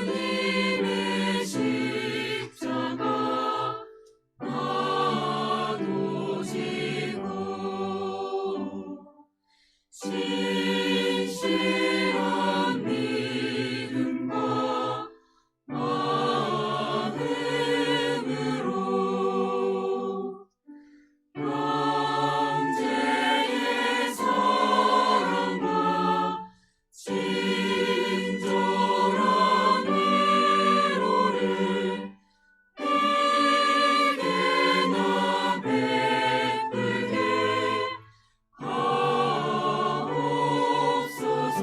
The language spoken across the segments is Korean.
주님의 십자가 나도 지고 신실한 믿음과 마음으로 형제의 사랑과 친절한 위로를 내게나 베풀게 하옵소서.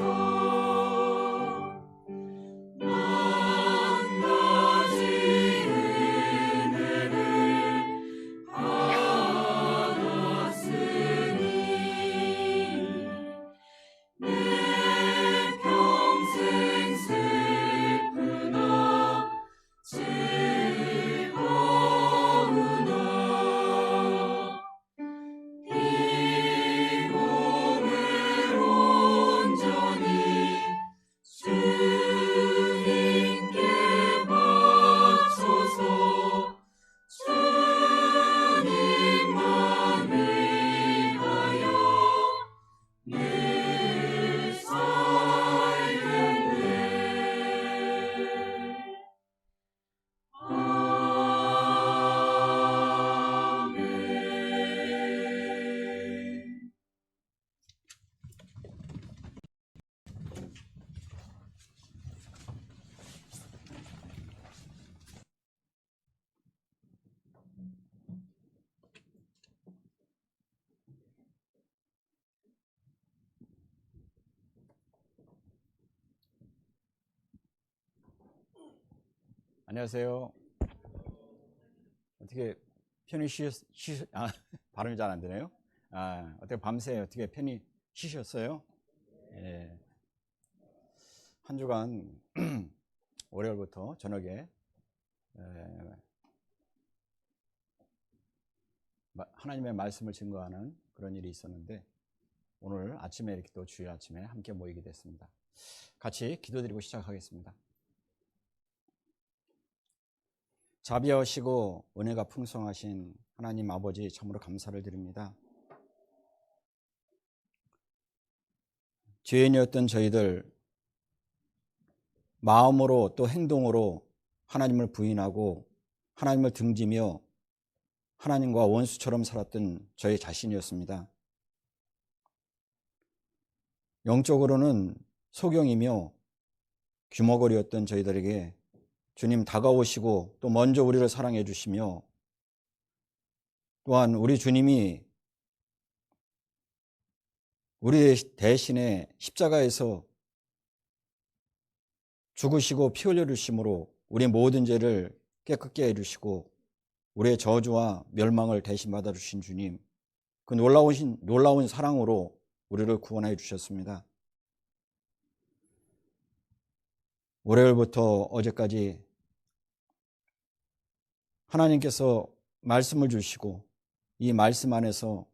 만나지 은혜를 받았으니 내 평생 슬프나 즐거우나 이 몸을 온전히 주님께 바쳐서 주님만 위하여 늘 살겠네. 아멘. 안녕하세요. 어떻게 편히 발음이 잘 안 되네요. 어떻게 밤새 어떻게 편히 쉬셨어요? 예. 한 주간 월요일부터 저녁에 하나님의 말씀을 증거하는 그런 일이 있었는데 오늘 아침에 이렇게 또 주일 아침에 함께 모이게 됐습니다. 같이 기도드리고 시작하겠습니다. 자비하시고 은혜가 풍성하신 하나님 아버지 참으로 감사를 드립니다. 죄인이었던 저희들 마음으로 또 행동으로 하나님을 부인하고 하나님을 등지며 하나님과 원수처럼 살았던 저희 자신이었습니다. 영적으로는 소경이며 귀머거리였던 저희들에게 주님 다가오시고 또 먼저 우리를 사랑해 주시며 또한 우리 주님이 우리 대신에 십자가에서 죽으시고 피 흘려 주심으로 우리의 모든 죄를 깨끗게 해주시고 우리의 저주와 멸망을 대신 받아주신 주님, 그 놀라운 사랑으로 우리를 구원해 주셨습니다. 월요일부터 어제까지 하나님께서 말씀을 주시고 이 말씀 안에서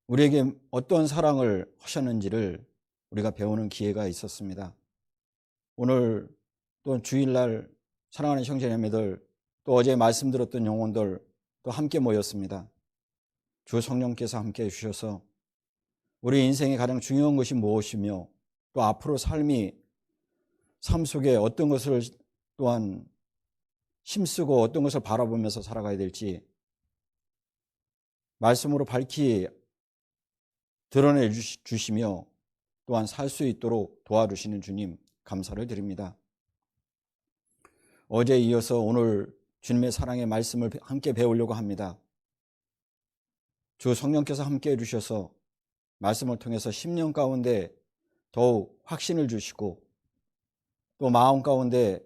우리에게 어떤 사랑을 하셨는지를 우리가 배우는 기회가 있었습니다. 오늘 또 주일날 사랑하는 형제자매들 또 어제 말씀 들었던 영혼들 또 함께 모였습니다. 주 성령께서 함께 해주셔서 우리 인생의 가장 중요한 것이 무엇이며 또 앞으로 삶 속에 어떤 것을 또한 힘쓰고 어떤 것을 바라보면서 살아가야 될지 말씀으로 밝히 드러내 주시며 또한 살 수 있도록 도와주시는 주님 감사를 드립니다. 어제에 이어서 오늘 주님의 사랑의 말씀을 함께 배우려고 합니다. 주 성령께서 함께 해주셔서 말씀을 통해서 심령 가운데 더욱 확신을 주시고 또 마음 가운데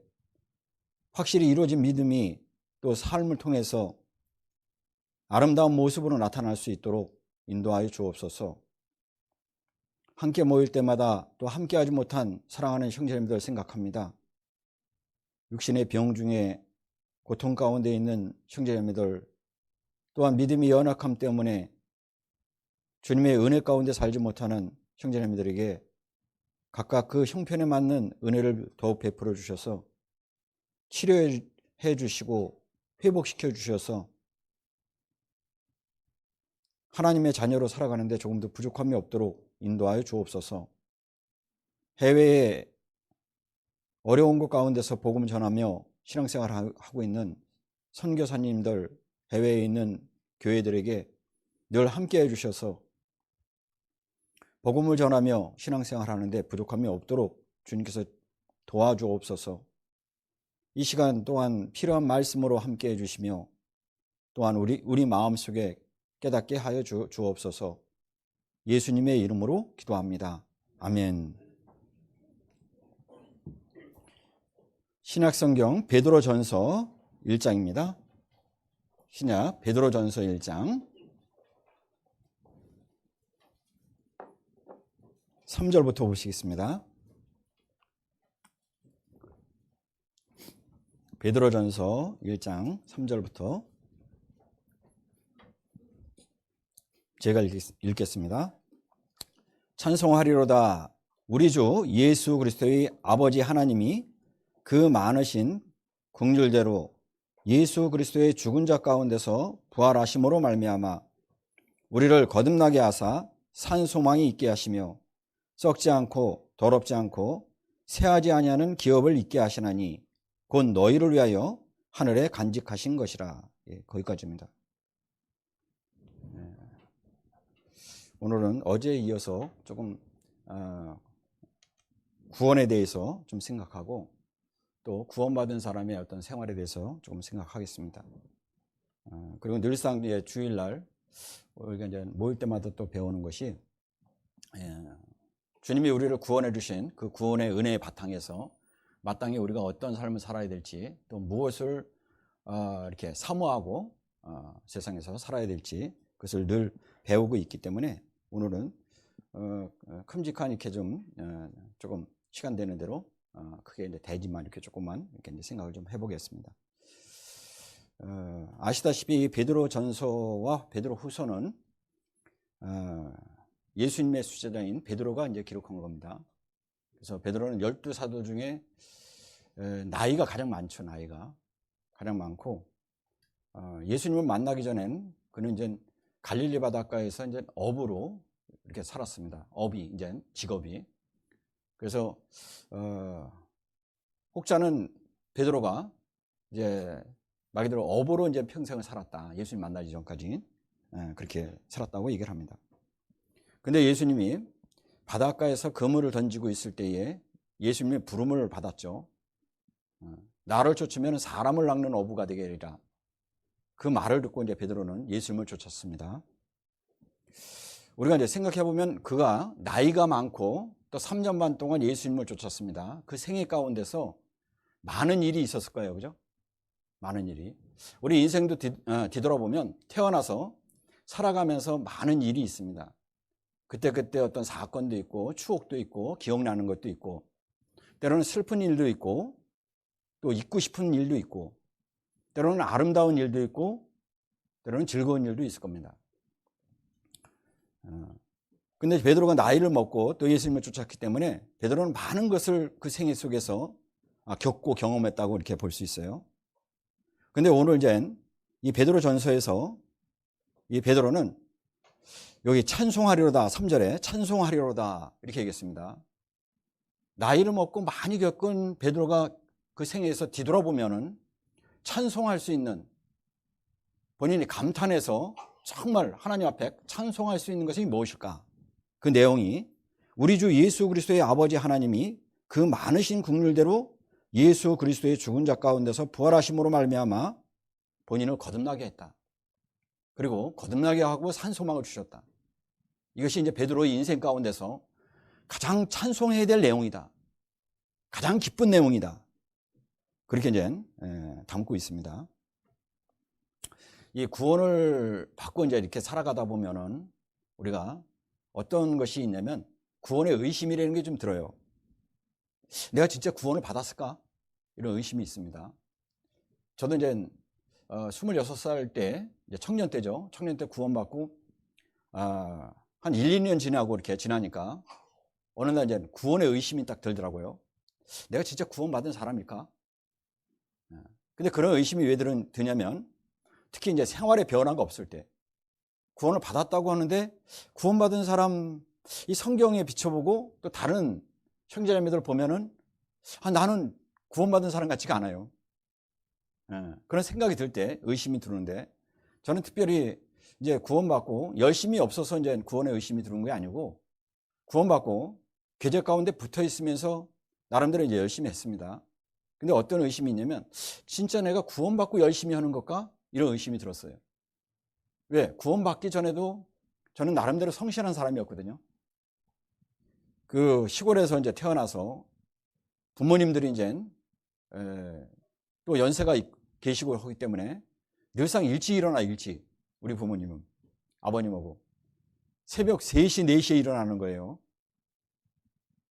확실히 이루어진 믿음이 또 삶을 통해서 아름다운 모습으로 나타날 수 있도록 인도하여 주옵소서. 함께 모일 때마다 또 함께하지 못한 사랑하는 형제님들 생각합니다. 육신의 병 중에 고통 가운데 있는 형제자매들 또한 믿음의 연약함 때문에 주님의 은혜 가운데 살지 못하는 형제자매들에게 각각 그 형편에 맞는 은혜를 더욱 베풀어 주셔서 치료해 주시고 회복시켜 주셔서 하나님의 자녀로 살아가는데 조금 더 부족함이 없도록 인도하여 주옵소서. 해외에 어려운 곳 가운데서 복음 전하며 신앙생활을 하고 있는 선교사님들, 해외에 있는 교회들에게 늘 함께해 주셔서 복음을 전하며 신앙생활하는데 부족함이 없도록 주님께서 도와주옵소서. 이 시간 또한 필요한 말씀으로 함께해 주시며 또한 우리 마음속에 깨닫게 하여 주옵소서. 예수님의 이름으로 기도합니다. 아멘. 신약성경 베드로전서 1장입니다. 신약 베드로전서 1장 3절부터 보시겠습니다. 베드로전서 1장 3절부터 제가 읽겠습니다. 찬송하리로다. 우리 주 예수 그리스도의 아버지 하나님이 그 많으신 긍휼대로 예수 그리스도의 죽은 자 가운데서 부활하심으로 말미암아 우리를 거듭나게 하사 산 소망이 있게 하시며 썩지 않고 더럽지 않고 새하지 아니하는 기업을 있게 하시나니 곧 너희를 위하여 하늘에 간직하신 것이라. 거기까지입니다. 오늘은 어제에 이어서 조금 구원에 대해서 좀 생각하고 또 구원받은 사람의 어떤 생활에 대해서 조금 생각하겠습니다. 그리고 늘상 주일날 우리가 이제 모일 때마다 또 배우는 것이 주님이 우리를 구원해 주신 그 구원의 은혜의 바탕에서 마땅히 우리가 어떤 삶을 살아야 될지 또 무엇을 이렇게 사모하고 세상에서 살아야 될지 그것을 늘 배우고 있기 때문에 오늘은 큼직한 이렇게 좀 조금 시간 되는 대로 크게 이제 대지만 이렇게 조금만 이렇게 이제 생각을 좀 해보겠습니다. 아시다시피 베드로 전서와 베드로 후서는 예수님의 수제자인 베드로가 이제 기록한 겁니다. 그래서 베드로는 12사도 중에 나이가 가장 많죠. 나이가 가장 많고 예수님을 만나기 전엔 그는 이제 갈릴리 바닷가에서 이제 어부로 이렇게 살았습니다. 업이 이제 직업이. 그래서 혹자는 베드로가 이제 말 그대로 어부로 이제 평생을 살았다. 예수님 만나기 전까지 그렇게 살았다고 얘기를 합니다. 근데 예수님이 바닷가에서 그물을 던지고 있을 때에 예수님의 부름을 받았죠. 나를 쫓으면 사람을 낚는 어부가 되게 되리라. 그 말을 듣고 이제 베드로는 예수님을 쫓았습니다. 우리가 이제 생각해 보면 그가 나이가 많고 또 3년 반 동안 예수님을 쫓았습니다. 그 생애 가운데서 많은 일이 있었을 거예요. 그죠? 많은 일이. 우리 인생도 뒤돌아보면 태어나서 살아가면서 많은 일이 있습니다. 그때 어떤 사건도 있고 추억도 있고 기억나는 것도 있고 때로는 슬픈 일도 있고 또 잊고 싶은 일도 있고 때로는 아름다운 일도 있고 때로는 즐거운 일도 있을 겁니다. 근데 베드로가 나이를 먹고 또 예수님을 쫓았기 때문에 베드로는 많은 것을 그 생애 속에서 겪고 경험했다고 이렇게 볼 수 있어요. 근데 오늘 이제 이 베드로 전서에서 이 베드로는 여기 찬송하리로다 3절에 찬송하리로다 이렇게 얘기했습니다. 나이를 먹고 많이 겪은 베드로가 그 생애에서 뒤돌아보면은 찬송할 수 있는 본인이 감탄해서 정말 하나님 앞에 찬송할 수 있는 것이 무엇일까? 그 내용이 우리 주 예수 그리스도의 아버지 하나님이 그 많으신 긍휼대로 예수 그리스도의 죽은 자 가운데서 부활하심으로 말미암아 본인을 거듭나게 했다. 그리고 거듭나게 하고 산 소망을 주셨다. 이것이 이제 베드로의 인생 가운데서 가장 찬송해야 될 내용이다. 가장 기쁜 내용이다. 그렇게 이제 담고 있습니다. 이 구원을 받고 이제 이렇게 살아가다 보면은 우리가 어떤 것이 있냐면 구원의 의심이라는 게 좀 들어요. 내가 진짜 구원을 받았을까? 이런 의심이 있습니다. 저도 이제 26살 때 이제 청년 때죠. 청년 때 구원받고 한 1, 2년 지나고 이렇게 지나니까 어느 날 이제 구원의 의심이 딱 들더라고요. 내가 진짜 구원받은 사람일까? 근데 그런 의심이 왜 드냐면, 특히 이제 생활에 변화가 없을 때, 구원을 받았다고 하는데 구원받은 사람 이 성경에 비춰보고 또 다른 형제자매들 보면은 나는 구원받은 사람 같지가 않아요. 그런 생각이 들 때 의심이 드는데, 저는 특별히 이제 구원받고 열심이 없어서 이제 구원의 의심이 드는 게 아니고, 구원받고 계절 가운데 붙어 있으면서 나름대로 이제 열심히 했습니다. 근데 어떤 의심이 있냐면, 진짜 내가 구원받고 열심히 하는 것까? 이런 의심이 들었어요. 왜? 구원받기 전에도 저는 나름대로 성실한 사람이었거든요. 그 시골에서 이제 태어나서 부모님들이 이제 또 연세가 계시고 하기 때문에 늘상 일찍 일어나, 일찍. 우리 부모님은, 아버님하고 새벽 3시, 4시에 일어나는 거예요.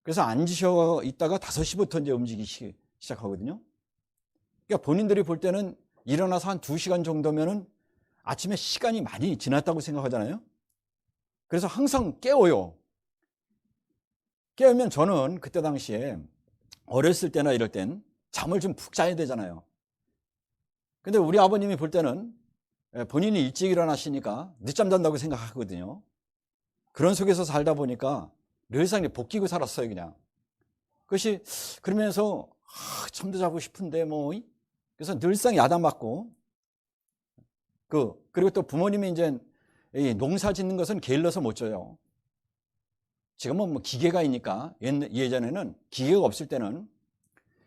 그래서 앉으셔 있다가 5시부터 이제 움직이기 시작하거든요. 그러니까 본인들이 볼 때는 일어나서 한 2시간 정도면은 아침에 시간이 많이 지났다고 생각하잖아요. 그래서 항상 깨워요. 깨우면 저는 그때 당시에 어렸을 때나 이럴 땐 잠을 좀 푹 자야 되잖아요. 근데 우리 아버님이 볼 때는 본인이 일찍 일어나시니까 늦잠 잔다고 생각하거든요. 그런 속에서 살다 보니까 늘상 복 끼고 살았어요, 그냥. 그것이, 그러면서 잠도 자고 싶은데 뭐, 그래서 늘상 야단 맞고, 그리고 또 부모님이 이제 농사 짓는 것은 게을러서 못 져요. 지금은 뭐 기계가 있니까, 예전에는 기계가 없을 때는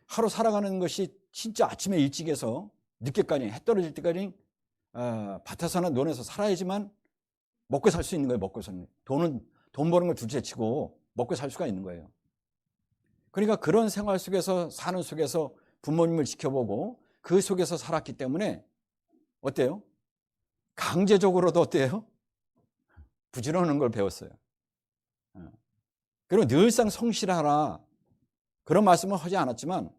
하루 살아가는 것이 진짜 아침에 일찍 해서 늦게까지, 해 떨어질 때까지 밭에서나 논에서 살아야지만 먹고 살 수 있는 거예요. 먹고서는. 돈 버는 걸 둘째 치고 먹고 살 수가 있는 거예요. 그러니까 그런 생활 속에서, 사는 속에서 부모님을 지켜보고 그 속에서 살았기 때문에 어때요? 강제적으로도 어때요? 부지런한 걸 배웠어요. 그리고 늘상 성실하라, 그런 말씀을 하지 않았지만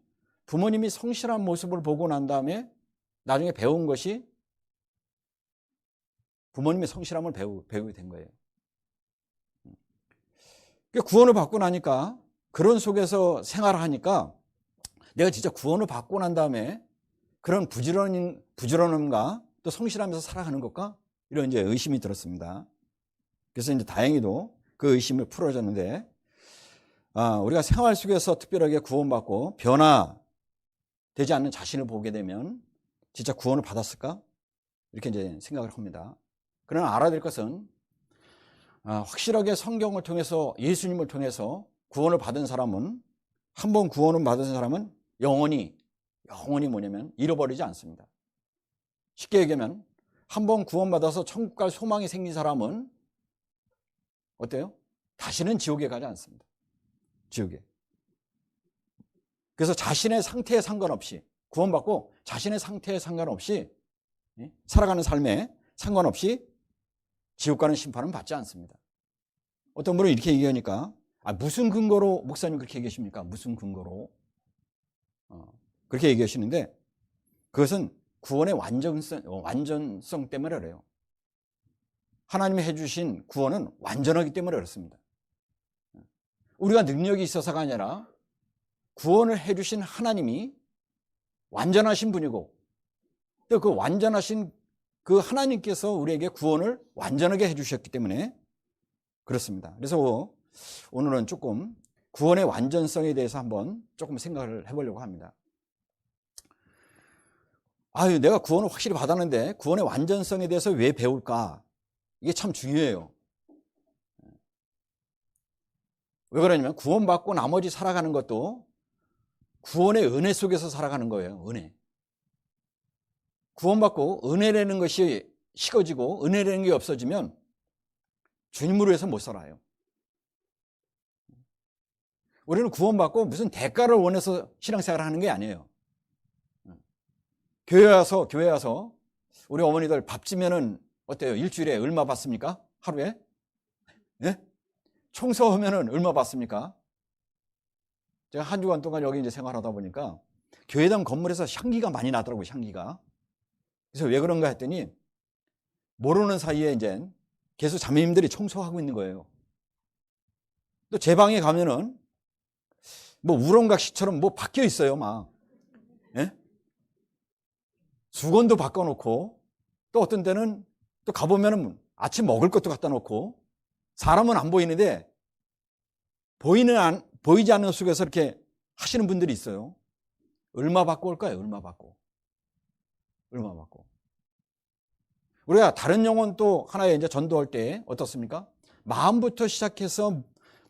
부모님이 성실한 모습을 보고 난 다음에 나중에 배운 것이 부모님의 성실함을 배우게 된 거예요. 구원을 받고 나니까, 그런 속에서 생활을 하니까 내가 진짜 구원을 받고 난 다음에 그런 부지런함과 또 성실하면서 살아가는 것과, 이런 이제 의심이 들었습니다. 그래서 이제 다행히도 그 의심을 풀어줬는데, 우리가 생활 속에서 특별하게 구원받고 변화되지 않는 자신을 보게 되면 진짜 구원을 받았을까? 이렇게 이제 생각을 합니다. 그러나 알아야 될 것은, 확실하게 성경을 통해서, 예수님을 통해서 구원을 받은 사람은, 한 번 구원을 받은 사람은 영원히 뭐냐면 잃어버리지 않습니다. 쉽게 얘기하면, 한 번 구원받아서 천국 갈 소망이 생긴 사람은 어때요? 다시는 지옥에 가지 않습니다. 지옥에. 그래서 자신의 상태에 상관없이, 구원받고 자신의 상태에 상관없이, 살아가는 삶에 상관없이 지옥 가는 심판은 받지 않습니다. 어떤 분은 이렇게 얘기하니까, 무슨 근거로 목사님 그렇게 얘기하십니까? 무슨 근거로? 그렇게 얘기하시는데, 그것은 구원의 완전성 때문에 그래요. 하나님이 해주신 구원은 완전하기 때문에 그렇습니다. 우리가 능력이 있어서가 아니라 구원을 해주신 하나님이 완전하신 분이고, 또 그 완전하신 그 하나님께서 우리에게 구원을 완전하게 해주셨기 때문에 그렇습니다. 그래서 오늘은 조금 구원의 완전성에 대해서 한번 조금 생각을 해보려고 합니다. 내가 구원을 확실히 받았는데 구원의 완전성에 대해서 왜 배울까? 이게 참 중요해요. 왜 그러냐면, 구원받고 나머지 살아가는 것도 구원의 은혜 속에서 살아가는 거예요. 은혜. 구원받고 은혜라는 것이 식어지고 은혜라는 게 없어지면 주님으로 해서 못 살아요. 우리는 구원받고 무슨 대가를 원해서 신앙생활을 하는 게 아니에요. 교회 와서 우리 어머니들 밥 지면은 어때요? 일주일에 얼마 받습니까? 하루에? 네? 청소하면은 얼마 받습니까? 제가 한 주간 동안 여기 이제 생활하다 보니까 교회당 건물에서 향기가 많이 나더라고요, 향기가. 그래서 왜 그런가 했더니, 모르는 사이에 이제 계속 자매님들이 청소하고 있는 거예요. 또 제 방에 가면은 뭐 우렁각시처럼 뭐 바뀌어 있어요, 막. 예? 수건도 바꿔놓고, 또 어떤 때는 또 가보면은 아침 먹을 것도 갖다 놓고, 사람은 안 보이는데 보이지 않는 속에서 이렇게 하시는 분들이 있어요. 얼마 받고 올까요? 얼마 받고. 얼마 받고. 우리가 다른 영혼 또 하나에 이제 전도할 때 어떻습니까? 마음부터 시작해서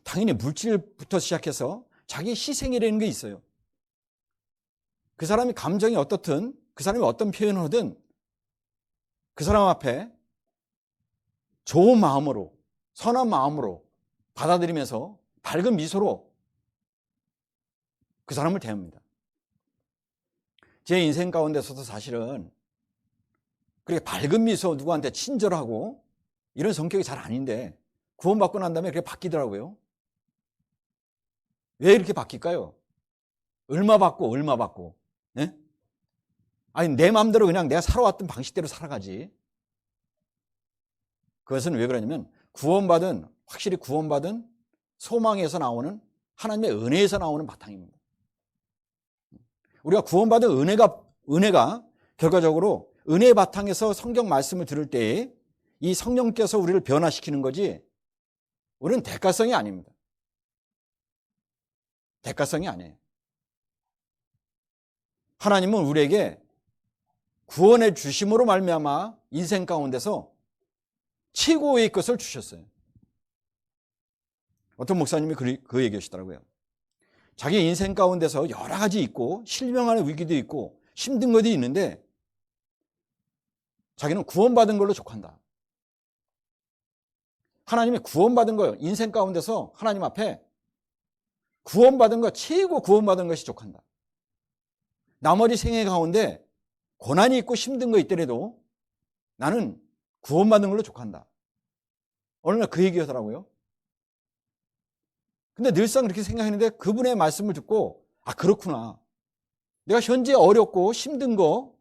당연히 물질부터 시작해서 자기 희생이라는 게 있어요. 그 사람이 감정이 어떻든, 그 사람이 어떤 표현을 하든 그 사람 앞에 좋은 마음으로, 선한 마음으로 받아들이면서 밝은 미소로 그 사람을 대합니다. 제 인생 가운데서도 사실은 그렇게 밝은 미소, 누구한테 친절하고 이런 성격이 잘 아닌데 구원받고 난 다음에 그렇게 바뀌더라고요. 왜 이렇게 바뀔까요? 얼마 받고. 네? 아니, 내 마음대로 그냥 내가 살아왔던 방식대로 살아가지. 그것은 왜 그러냐면 확실히 구원받은 소망에서 나오는 하나님의 은혜에서 나오는 바탕입니다. 우리가 구원받은 은혜가 결과적으로 은혜의 바탕에서 성경 말씀을 들을 때에 이 성령께서 우리를 변화시키는 거지, 우리는 대가성이 아닙니다. 대가성이 아니에요. 하나님은 우리에게 구원해 주심으로 말미암아 인생 가운데서 최고의 것을 주셨어요. 어떤 목사님이 그 얘기하시더라고요. 자기 인생 가운데서 여러 가지 있고 실명하는 위기도 있고 힘든 것도 있는데 자기는 구원받은 걸로 족한다. 하나님이 구원받은 거예요. 인생 가운데서 하나님 앞에 구원받은 것, 최고 구원받은 것이 족한다. 나머지 생애 가운데 고난이 있고 힘든 거 있더라도 나는 구원받은 걸로 족한다. 어느 날 그 얘기 하더라고요. 근데 늘상 그렇게 생각했는데 그분의 말씀을 듣고, 아, 그렇구나. 내가 현재 어렵고 힘든 거,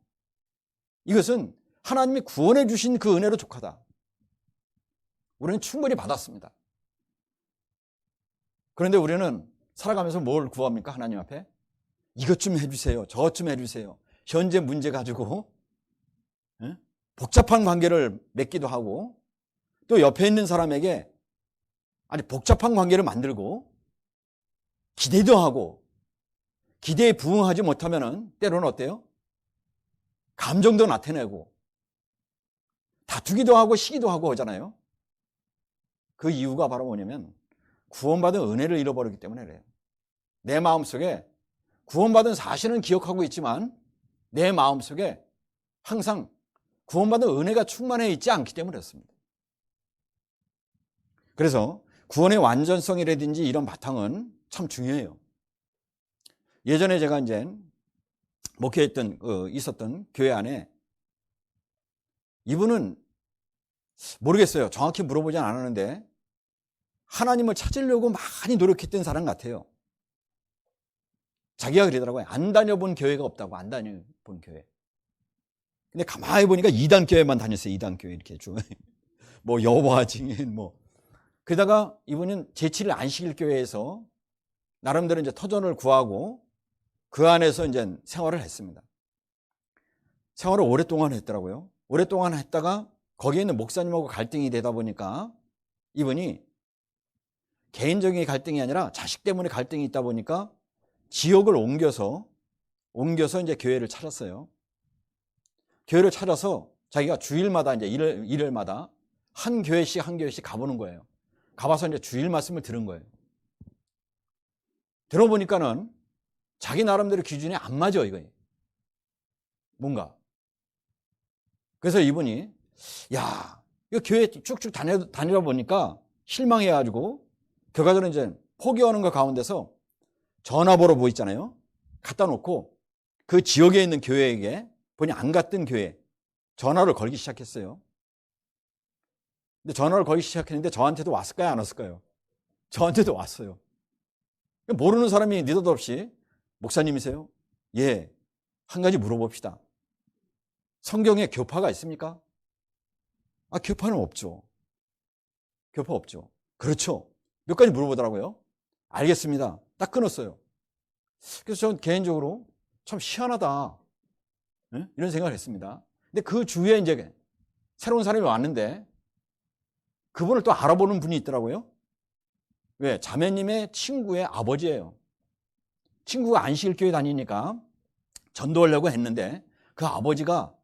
이것은 하나님이 구원해 주신 그 은혜로 족하다. 우리는 충분히 받았습니다. 그런데 우리는 살아가면서 뭘 구합니까? 하나님 앞에? 이것 좀 해주세요. 저것 좀 해주세요. 현재 문제 가지고 복잡한 관계를 맺기도 하고, 또 옆에 있는 사람에게 복잡한 관계를 만들고 기대도 하고, 기대에 부응하지 못하면 때로는 어때요? 감정도 나타내고 다투기도 하고 시기도 하고 하잖아요. 그 이유가 바로 뭐냐면 구원받은 은혜를 잃어버리기 때문에 그래요. 내 마음속에 구원받은 사실은 기억하고 있지만 내 마음속에 항상 구원받은 은혜가 충만해 있지 않기 때문에 그렇습니다. 그래서 구원의 완전성이라든지 이런 바탕은 참 중요해요. 예전에 제가 이제 목회했던 있었던 교회 안에 이분은 모르겠어요. 정확히 물어보진 않았는데 하나님을 찾으려고 많이 노력했던 사람 같아요. 자기가 그러더라고요. 안 다녀본 교회가 없다고. 안 다녀본 교회. 근데 가만히 보니까 2단 교회만 다녔어요. 2단 교회 이렇게 쭉. 뭐 여호와 증인 뭐. 그러다가 이분은 제7일 안식일 교회에서 나름대로 이제 터전을 구하고 그 안에서 이제 생활을 했습니다. 생활을 오랫동안 했더라고요. 오랫동안 했다가 거기에 있는 목사님하고 갈등이 되다 보니까 이분이 개인적인 갈등이 아니라 자식 때문에 갈등이 있다 보니까 지역을 옮겨서 이제 교회를 찾았어요. 교회를 찾아서 자기가 주일마다 이제 일요일마다 한 교회씩 가보는 거예요. 가봐서 이제 주일 말씀을 들은 거예요. 들어보니까는 자기 나름대로 기준이 안 맞아, 이거. 뭔가. 그래서 이분이, 야, 이거 교회 쭉쭉 다니다 보니까 실망해가지고, 결과적으로 이제 포기하는 것 가운데서 전화번호 뭐 있잖아요. 갖다 놓고 그 지역에 있는 교회에게 본인이 안 갔던 교회 전화를 걸기 시작했어요. 근데 전화를 걸기 시작했는데 저한테도 왔을까요? 안 왔을까요? 저한테도 왔어요. 모르는 사람이 느닷없이 목사님이세요? 예. 한 가지 물어봅시다. 성경에 교파가 있습니까? 교파는 없죠. 교파 없죠. 그렇죠. 몇 가지 물어보더라고요. 알겠습니다. 딱 끊었어요. 그래서 저는 개인적으로 참 희한하다, 이런 생각을 했습니다. 근데 그 주위에 이제 새로운 사람이 왔는데 그분을 또 알아보는 분이 있더라고요. 왜? 자매님의 친구의 아버지예요. 친구가 안식일교회 다니니까 전도하려고 했는데 그 아버지가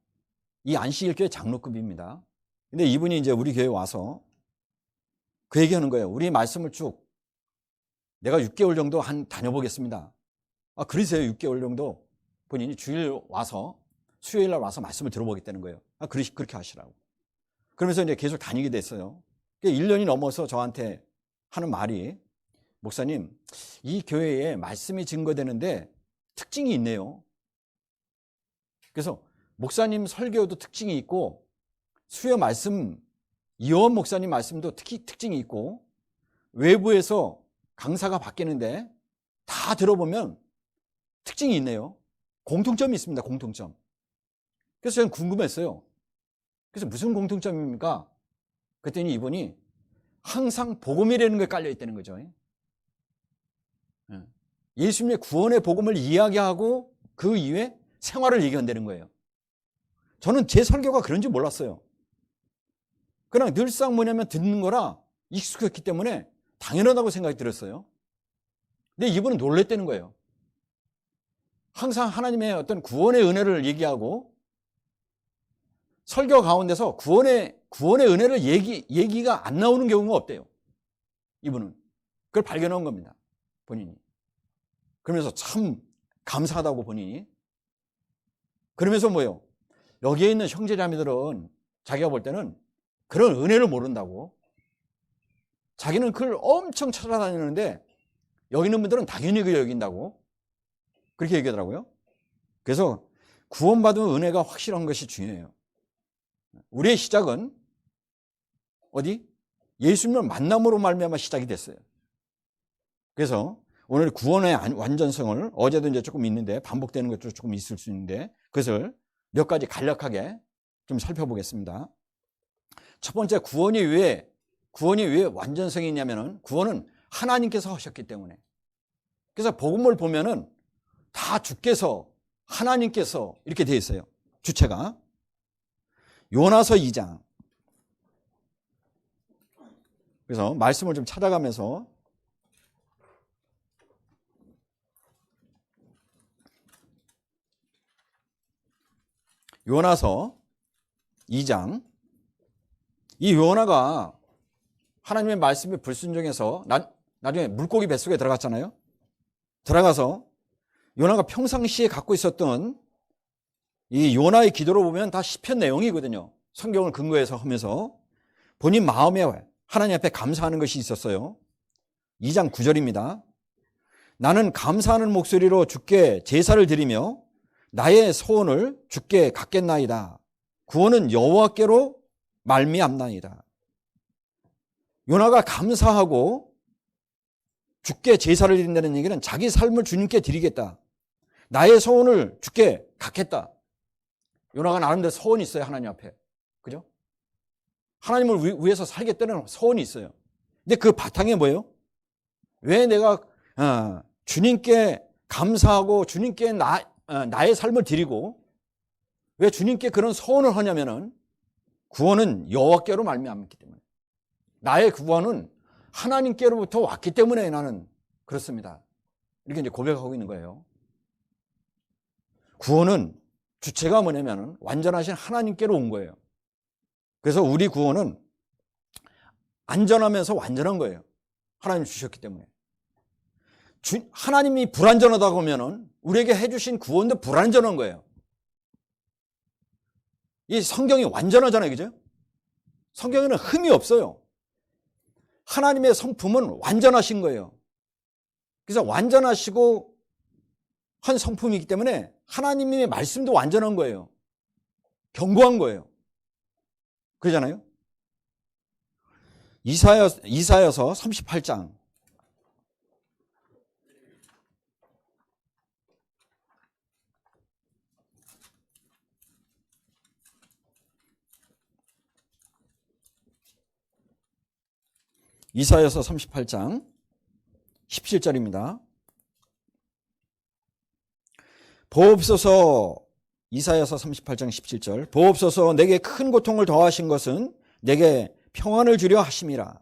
이 안식일교회 장로급입니다. 근데 이분이 이제 우리 교회에 와서 그 얘기하는 거예요. 우리 말씀을 쭉 내가 6개월 정도 다녀보겠습니다. 아, 그러세요. 6개월 정도 본인이 주일 와서 수요일 날 와서 말씀을 들어보겠다는 거예요. 아, 그렇게 하시라고. 그러면서 이제 계속 다니게 됐어요. 1년이 넘어서 저한테 하는 말이, 목사님, 이 교회에 말씀이 증거되는데 특징이 있네요. 그래서 목사님 설교도 특징이 있고 수요 말씀, 이원 목사님 말씀도 특징이 있고 외부에서 강사가 바뀌는데 다 들어보면 특징이 있네요. 공통점이 있습니다. 공통점. 그래서 저는 궁금했어요. 그래서 무슨 공통점입니까? 그랬더니 이분이 항상 복음이라는 게 깔려 있다는 거죠. 예수님의 구원의 복음을 이야기하고 그 이후에 생활을 얘기한다는 거예요. 저는 제 설교가 그런지 몰랐어요. 그냥 늘상 뭐냐면 듣는 거라 익숙했기 때문에 당연하다고 생각이 들었어요. 근데 이분은 놀랬다는 거예요. 항상 하나님의 어떤 구원의 은혜를 얘기하고 설교 가운데서 구원의 은혜를 얘기가 안 나오는 경우가 없대요. 이분은. 그걸 발견한 겁니다. 본인이. 그러면서 참 감사하다고 본인이. 그러면서 뭐예요? 여기에 있는 형제자매들은 자기가 볼 때는 그런 은혜를 모른다고. 자기는 그걸 엄청 찾아다니는데 여기 있는 분들은 당연히 그 여긴다고. 그렇게 얘기하더라고요. 그래서 구원받은 은혜가 확실한 것이 중요해요. 우리의 시작은 어디? 예수님을 만남으로 말미암아 시작이 됐어요. 그래서 오늘 구원의 완전성을, 어제도 이제 조금 있는데 반복되는 것도 조금 있을 수 있는데 그것을 몇 가지 간략하게 좀 살펴보겠습니다. 첫 번째, 구원이 왜 완전성이 있냐면은 구원은 하나님께서 하셨기 때문에. 그래서 복음을 보면은 다 주께서, 하나님께서 이렇게 되어 있어요. 주체가. 요나서 2장. 그래서 말씀을 좀 찾아가면서 요나서 2장. 이 요나가 하나님의 말씀에 불순종해서 나중에 물고기 뱃속에 들어갔잖아요. 들어가서 요나가 평상시에 갖고 있었던 이 요나의 기도를 보면 다 시편 내용이거든요. 성경을 근거해서 하면서 본인 마음에 하나님 앞에 감사하는 것이 있었어요. 2장 9절입니다. 나는 감사하는 목소리로 주께 제사를 드리며 나의 소원을 주께 갖겠나이다. 구원은 여호와께로 말미암나이다. 요나가 감사하고 주께 제사를 드린다는 얘기는 자기 삶을 주님께 드리겠다. 나의 소원을 주께 갖겠다. 요나가 나름대로 소원이 있어요. 하나님 앞에. 그죠? 하나님을 위해서 살겠다는 소원이 있어요. 근데 그 바탕에 뭐예요? 왜 내가 주님께 감사하고 주님께 나의 삶을 드리고 왜 주님께 그런 소원을 하냐면은 구원은 여호와께로 말미암았기 때문에. 나의 구원은 하나님께로부터 왔기 때문에 나는 그렇습니다. 이렇게 이제 고백하고 있는 거예요. 구원은 주체가 뭐냐면 완전하신 하나님께로 온 거예요. 그래서 우리 구원은 안전하면서 완전한 거예요. 하나님 주셨기 때문에. 하나님이 불완전하다고 하면은 우리에게 해주신 구원도 불완전한 거예요. 이 성경이 완전하잖아요. 그죠? 성경에는 흠이 없어요. 하나님의 성품은 완전하신 거예요. 그래서 완전하시고 한 성품이기 때문에 하나님의 말씀도 완전한 거예요. 견고한 거예요. 그러잖아요. 이사야서 38장. 이사야서 38장 17절입니다. 보옵소서, 이사야서 38장 17절. 보옵소서, 내게 큰 고통을 더하신 것은 내게 평안을 주려 하심이라.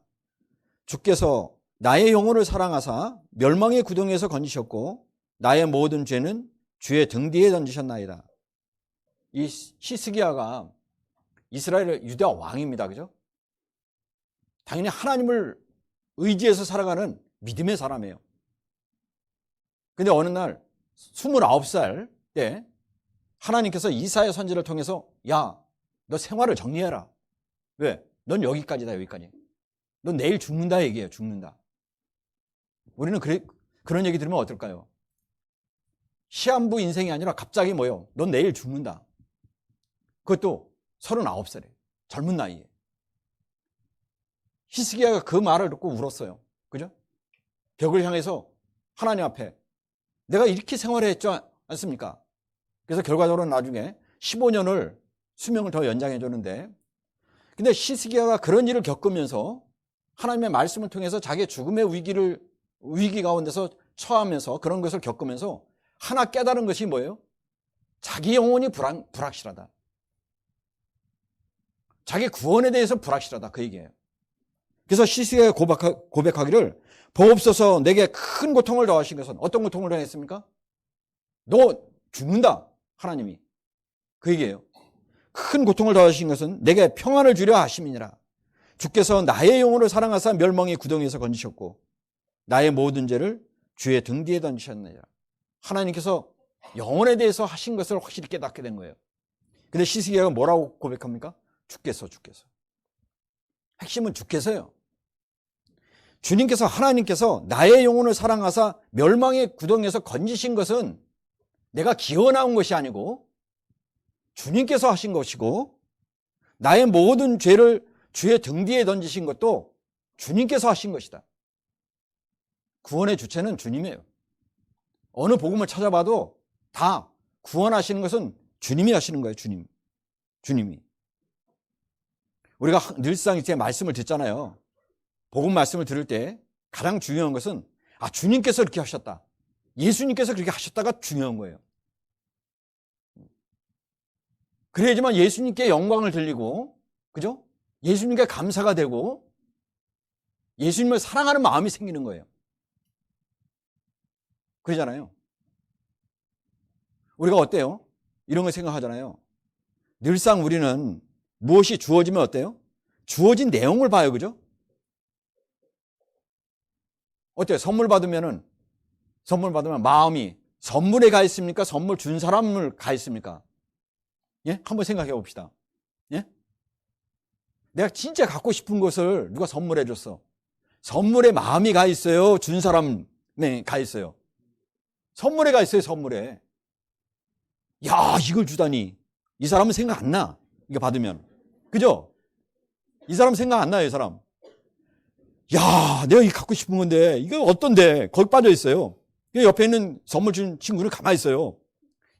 주께서 나의 영혼을 사랑하사 멸망의 구덩이에서 건지셨고 나의 모든 죄는 주의 등 뒤에 던지셨나이다. 이 히스기야가 이스라엘 유다 왕입니다. 그죠? 당연히 하나님을 의지해서 살아가는 믿음의 사람이에요. 근데 어느 날 29살 때 하나님께서 이사야 선지를 통해서 야, 너 생활을 정리해라. 왜? 넌 여기까지다, 여기까지. 넌 내일 죽는다 얘기예요. 죽는다. 우리는 그런 얘기 들으면 어떨까요? 시한부 인생이 아니라 갑자기 뭐요? 넌 내일 죽는다. 그것도 39살에 젊은 나이에. 히스기야가 그 말을 듣고 울었어요. 그죠? 벽을 향해서 하나님 앞에 내가 이렇게 생활했지 않습니까? 그래서 결과적으로 나중에 15년을 수명을 더 연장해 줬는데, 근데 히스기야가 그런 일을 겪으면서 하나님의 말씀을 통해서 자기의 죽음의 위기 가운데서 처하면서 그런 것을 겪으면서 하나 깨달은 것이 뭐예요? 자기 영혼이 불확실하다. 자기 구원에 대해서 불확실하다. 그 얘기예요. 그래서 히스기야가 고백하기를 보옵소서, 내게 큰 고통을 더하신 것은 어떤 고통을 더했습니까? 너 죽는다. 하나님이. 그 얘기예요. 큰 고통을 더하신 것은 내게 평안을 주려 하심이니라. 주께서 나의 영혼을 사랑하사 멸망의 구덩이에서 건지셨고 나의 모든 죄를 주의 등 뒤에 던지셨느니라. 하나님께서 영혼에 대해서 하신 것을 확실히 깨닫게 된 거예요. 근데 히스기야가 뭐라고 고백합니까? 주께서. 핵심은 주께서요. 주님께서, 하나님께서 나의 영혼을 사랑하사 멸망의 구덩이에서 건지신 것은 내가 기어나온 것이 아니고 주님께서 하신 것이고, 나의 모든 죄를 주의 등 뒤에 던지신 것도 주님께서 하신 것이다. 구원의 주체는 주님이에요. 어느 복음을 찾아봐도 다 구원하시는 것은 주님이 하시는 거예요. 주님이. 우리가 늘상 이제 말씀을 듣잖아요. 복음 말씀을 들을 때 가장 중요한 것은 주님께서 그렇게 하셨다, 예수님께서 그렇게 하셨다가 중요한 거예요. 그래야지만 예수님께 영광을 돌리고, 그죠? 예수님께 감사가 되고 예수님을 사랑하는 마음이 생기는 거예요. 그러잖아요. 우리가 어때요? 이런 걸 생각하잖아요. 늘상 우리는 무엇이 주어지면 어때요? 주어진 내용을 봐요. 그죠? 어때요? 선물 받으면 마음이 선물에 가 있습니까? 선물 준 사람을 가 있습니까? 예? 한번 생각해 봅시다. 예? 내가 진짜 갖고 싶은 것을 누가 선물해 줬어. 선물에 마음이 가 있어요? 준 사람에 가 있어요? 선물에 가 있어요, 선물에. 야, 이걸 주다니. 이 사람은 생각 안 나. 이거 받으면. 그죠? 이 사람 생각 안 나요, 이 사람. 야, 내가 이거 갖고 싶은 건데, 이거 어떤데? 거기 빠져 있어요. 옆에 있는 선물 준 친구는 가만히 있어요.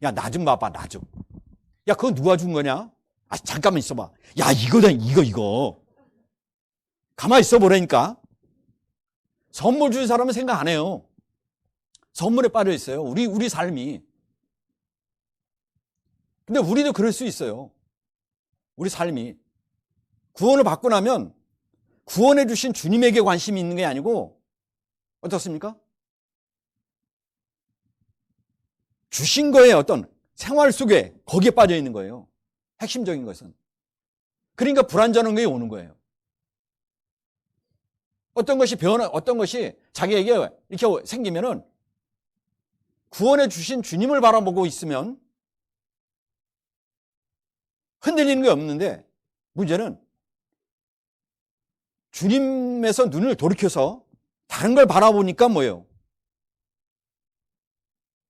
야, 나 좀 봐봐, 나 좀. 야, 그거 누가 준 거냐? 잠깐만 있어봐. 야, 이거다, 이거. 가만히 있어 보라니까. 선물 준 사람은 생각 안 해요. 선물에 빠져 있어요. 우리 삶이. 근데 우리도 그럴 수 있어요. 우리 삶이. 구원을 받고 나면 구원해 주신 주님에게 관심이 있는 게 아니고 어떻습니까? 주신 거에 어떤 생활 속에 거기에 빠져 있는 거예요. 핵심적인 것은. 그러니까 불안전한 게 오는 거예요. 어떤 것이 자기에게 이렇게 생기면은 구원해 주신 주님을 바라보고 있으면 흔들리는 게 없는데, 문제는 주님에서 눈을 돌이켜서 다른 걸 바라보니까 뭐예요?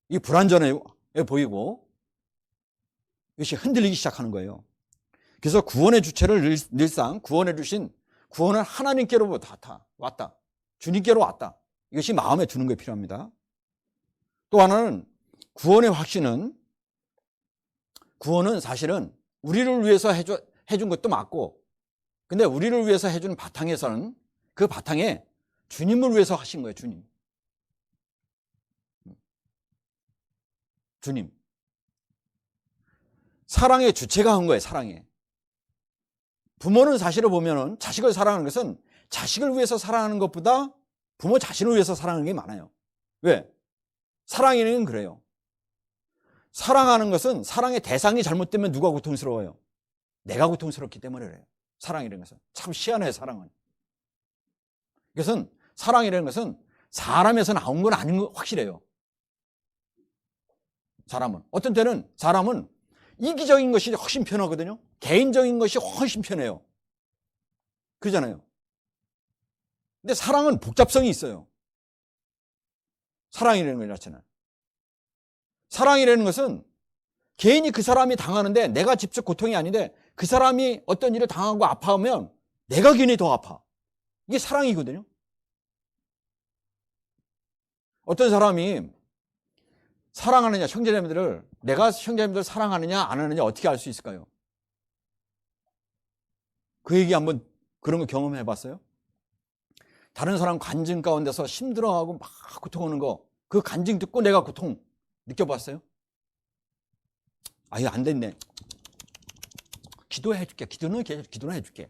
이 불안전해 보이고 이것이 흔들리기 시작하는 거예요. 그래서 구원의 주체를 늘상 구원해 주신, 구원은 하나님께로부터 왔다. 주님께로 왔다. 이것이 마음에 두는 게 필요합니다. 또 하나는 구원의 확신은, 구원은 사실은 우리를 위해서 해준 것도 맞고, 근데 우리를 위해서 해준 바탕에서는 그 바탕에 주님을 위해서 하신 거예요. 주님. 사랑의 주체가 한 거예요. 사랑에. 부모는 사실을 보면은 자식을 사랑하는 것은 자식을 위해서 사랑하는 것보다 부모 자신을 위해서 사랑하는 게 많아요. 왜? 사랑에는 그래요. 사랑하는 것은 사랑의 대상이 잘못되면 누가 고통스러워요? 내가 고통스럽기 때문에 그래요. 사랑이라는 것은. 참 희한해요, 사랑은. 이것은 사랑이라는 것은 사람에서 나온 건 아닌 거 확실해요. 사람은. 어떤 때는 사람은 이기적인 것이 훨씬 편하거든요. 개인적인 것이 훨씬 편해요. 그러잖아요. 근데 사랑은 복잡성이 있어요. 사랑이라는 것 자체는. 사랑이라는 것은 개인이 그 사람이 당하는데 내가 직접 고통이 아닌데 그 사람이 어떤 일을 당하고 아파하면 내가 괜히 더 아파. 이게 사랑이거든요. 어떤 사람이 사랑하느냐, 형제자매들을 내가 형제자매들을 사랑하느냐 안 하느냐 어떻게 알 수 있을까요? 그 얘기 한번 그런 거 경험해 봤어요? 다른 사람 간증 가운데서 힘들어하고 막 고통하는 거, 그 간증 듣고 내가 고통 느껴봤어요? 아, 이거 안 됐네. 기도해 줄게. 기도는 해 줄게.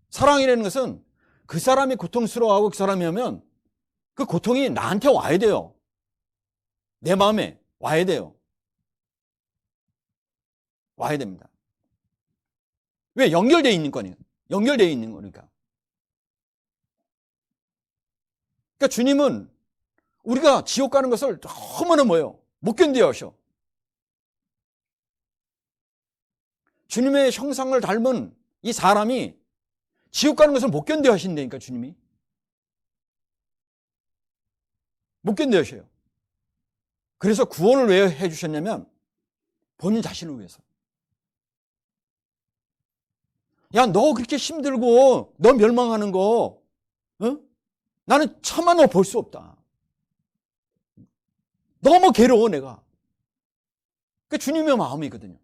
사랑이라는 것은 그 사람이 고통스러워하고 그 사람이 하면 그 고통이 나한테 와야 돼요. 내 마음에 와야 돼요. 와야 됩니다. 왜? 연결되어 있는 거니까. 연결되어 있는 거니까. 그러니까 주님은 우리가 지옥 가는 것을 너무나 뭐예요? 못 견뎌 하셔. 주님의 형상을 닮은 이 사람이 지옥 가는 것을 못 견뎌 하신다니까, 주님이. 못 견뎌 하셔요. 그래서 구원을 왜 해주셨냐면 본인 자신을 위해서. 야, 너 그렇게 힘들고 너 멸망하는 거 나는 차마 너 볼 수 없다. 너무 괴로워 내가. 그게 주님의 마음이거든요.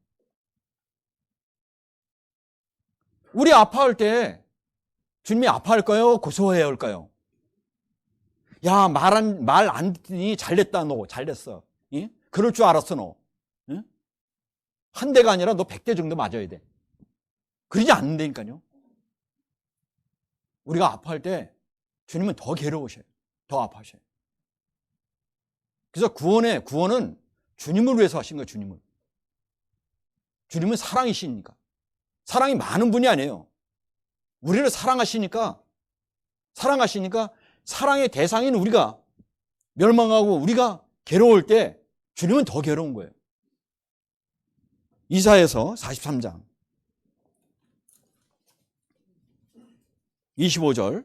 우리 아파할 때 주님이 아파할까요? 고소해야 할까요? 야, 말 안 듣더니 잘됐다 너. 잘됐어. 예? 그럴 줄 알았어 너. 예? 한 대가 아니라 너 100대 정도 맞아야 돼. 그러지 않는다니까요. 우리가 아파할 때 주님은 더 괴로우셔요. 더 아파하셔요. 그래서 구원은 주님을 위해서 하신 거예요. 주님은 사랑이시니까. 사랑이 많은 분이 아니에요. 우리를 사랑하시니까 사랑의 대상인 우리가 멸망하고 우리가 괴로울 때 주님은 더 괴로운 거예요. 이사야서 43장 25절.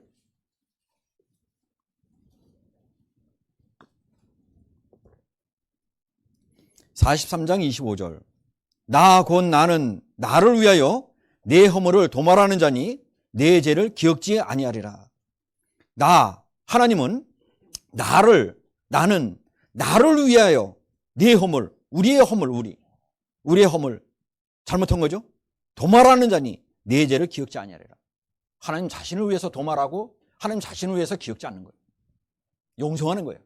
나 곧 나는 나를 위하여 내 허물을 도말하는 자니 내 죄를 기억지 아니하리라. 하나님은 나는 나를 위하여 내 허물, 우리의 허물 잘못한 거죠? 도말하는 자니 내 죄를 기억지 아니하리라. 하나님 자신을 위해서 도말하고 하나님 자신을 위해서 기억지 않는 거예요. 용서하는 거예요.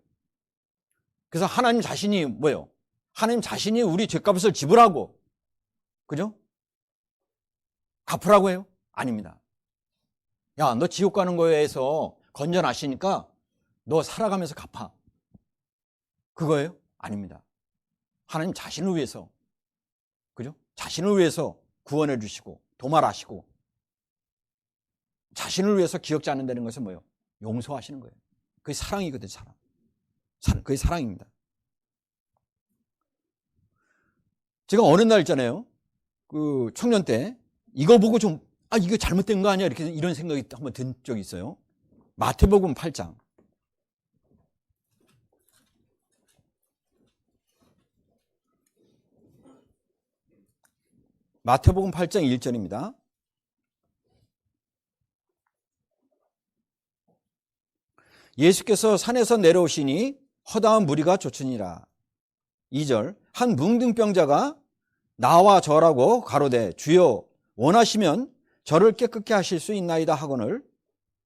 그래서 하나님 자신이 뭐예요? 하나님 자신이 우리 죄값을 지불하고, 그죠? 갚으라고 해요? 아닙니다. 야, 너 지옥 가는 거에서 건져나시니까 너 살아가면서 갚아. 그거예요? 아닙니다. 하나님 자신을 위해서, 그죠? 자신을 위해서 구원해 주시고 도말하시고 자신을 위해서 기억지 않는다는 것은 뭐예요? 용서하시는 거예요. 그게 사랑이거든요. 그게 사랑입니다. 제가 어느 날 있잖아요. 그 청년 때 이거 보고 좀 이거 잘못된 거 아니야? 이런 생각이 한번 든 적이 있어요. 마태복음 8장. 마태복음 8장 1절입니다. 예수께서 산에서 내려오시니 허다한 무리가 쫓으니라. 2절. 한 뭉둥병자가 나와 저라고 가로되 주여 원하시면 저를 깨끗게 하실 수 있나이다 하거늘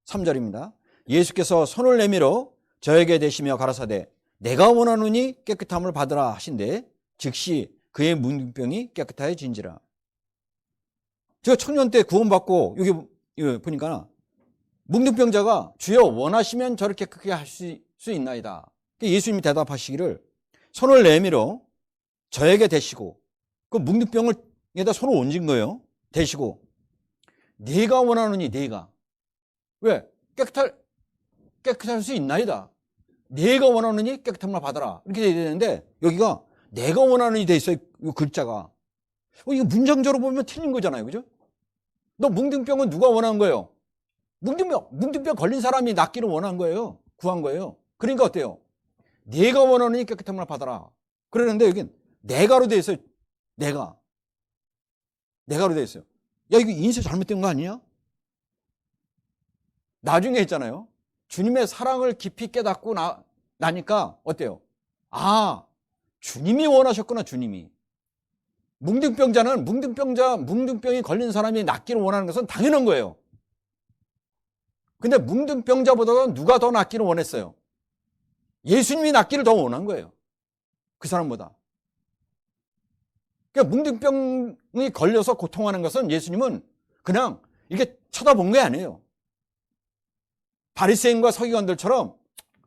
3절입니다. 예수께서 손을 내밀어 저에게 대시며 가라사대 내가 원하노니 깨끗함을 받으라 하신대 즉시 그의 문둥병이 깨끗하여진지라. 제가 청년 때 구원받고 여기 보니까 문둥병자가 주여 원하시면 저를 깨끗게 하실 수 있나이다. 예수님이 대답하시기를 손을 내밀어 저에게 대시고 그 문둥병에다 손을 얹은 거예요. 대시고 네가 원하노니 네가 왜 깨끗할 수 있나이다. 네가 원하노니 깨끗함을 받아라 이렇게 돼야 되는데 여기가 내가 원하노니 돼 있어요. 이 글자가 이거 문장적으로 보면 틀린 거잖아요, 그죠? 너 문둥병은 누가 원한 거예요? 문둥병 걸린 사람이 낫기를 원한 거예요. 구한 거예요. 그러니까 어때요? 네가 원하노니 깨끗함을 받아라. 그러는데 여긴 내가로 돼 있어요. 내가로 돼 있어요. 야, 이거 인쇄 잘못된 거 아니야? 나중에 했잖아요. 주님의 사랑을 깊이 깨닫고 나니까 어때요? 아, 주님이 원하셨구나, 주님이. 문둥병자는 문둥병이 걸린 사람이 낫기를 원하는 것은 당연한 거예요. 근데 문둥병자보다는 누가 더 낫기를 원했어요? 예수님이 낫기를 더 원한 거예요. 그 사람보다. 그러니까 문둥병이 걸려서 고통하는 것은 예수님은 그냥 이렇게 쳐다본 게 아니에요. 바리새인과 서기관들처럼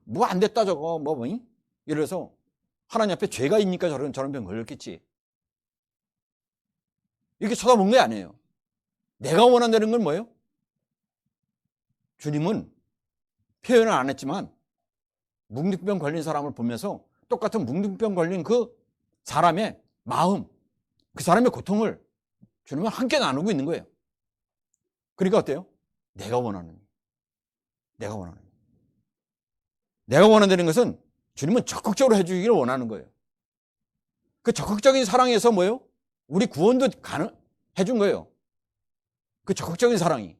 뭐 안 됐다 저거 뭐니? 이래서 하나님 앞에 죄가 있니까 저런 병 걸렸겠지. 이렇게 쳐다본 게 아니에요. 내가 원한다는 건 뭐예요? 주님은 표현을 안 했지만 문둥병 걸린 사람을 보면서 똑같은 문둥병 걸린 그 사람의 마음, 그 사람의 고통을 주님은 함께 나누고 있는 거예요. 그러니까 어때요? 내가 원한다는 것은 주님은 적극적으로 해주기를 원하는 거예요. 그 적극적인 사랑에서 뭐예요? 우리 구원도 해준 거예요. 그 적극적인 사랑이.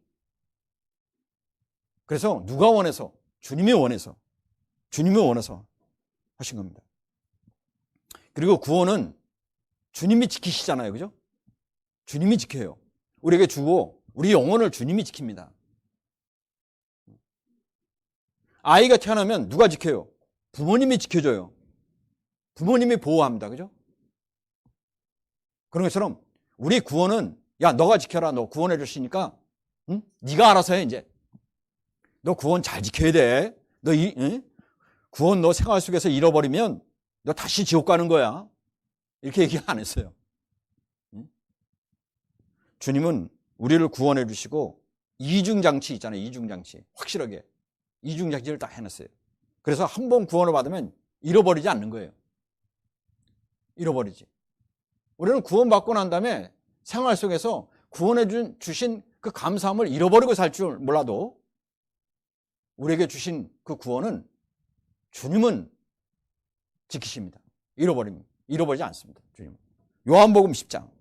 그래서 누가 원해서? 주님이 원해서 하신 겁니다. 그리고 구원은 주님이 지키시잖아요. 그죠? 주님이 지켜요. 우리에게 주고 우리 영혼을 주님이 지킵니다. 아이가 태어나면 누가 지켜요? 부모님이 지켜줘요. 부모님이 보호합니다. 그죠? 그런 것처럼 우리 구원은 야 너가 지켜라. 너 구원해 줬으니까 응? 네가 알아서 해 이제. 너 구원 잘 지켜야 돼. 구원 너 생활 속에서 잃어버리면 너 다시 지옥 가는 거야. 이렇게 얘기 안 했어요. 응? 주님은 우리를 구원해 주시고 이중장치 있잖아요. 이중장치. 확실하게. 이중장치를 딱 해놨어요. 그래서 한 번 구원을 받으면 잃어버리지 않는 거예요. 잃어버리지. 우리는 구원받고 난 다음에 생활 속에서 구원해 주신 그 감사함을 잃어버리고 살 줄 몰라도 우리에게 주신 그 구원은 주님은 지키십니다. 잃어버리지 않습니다. 주님은. 요한복음 10장.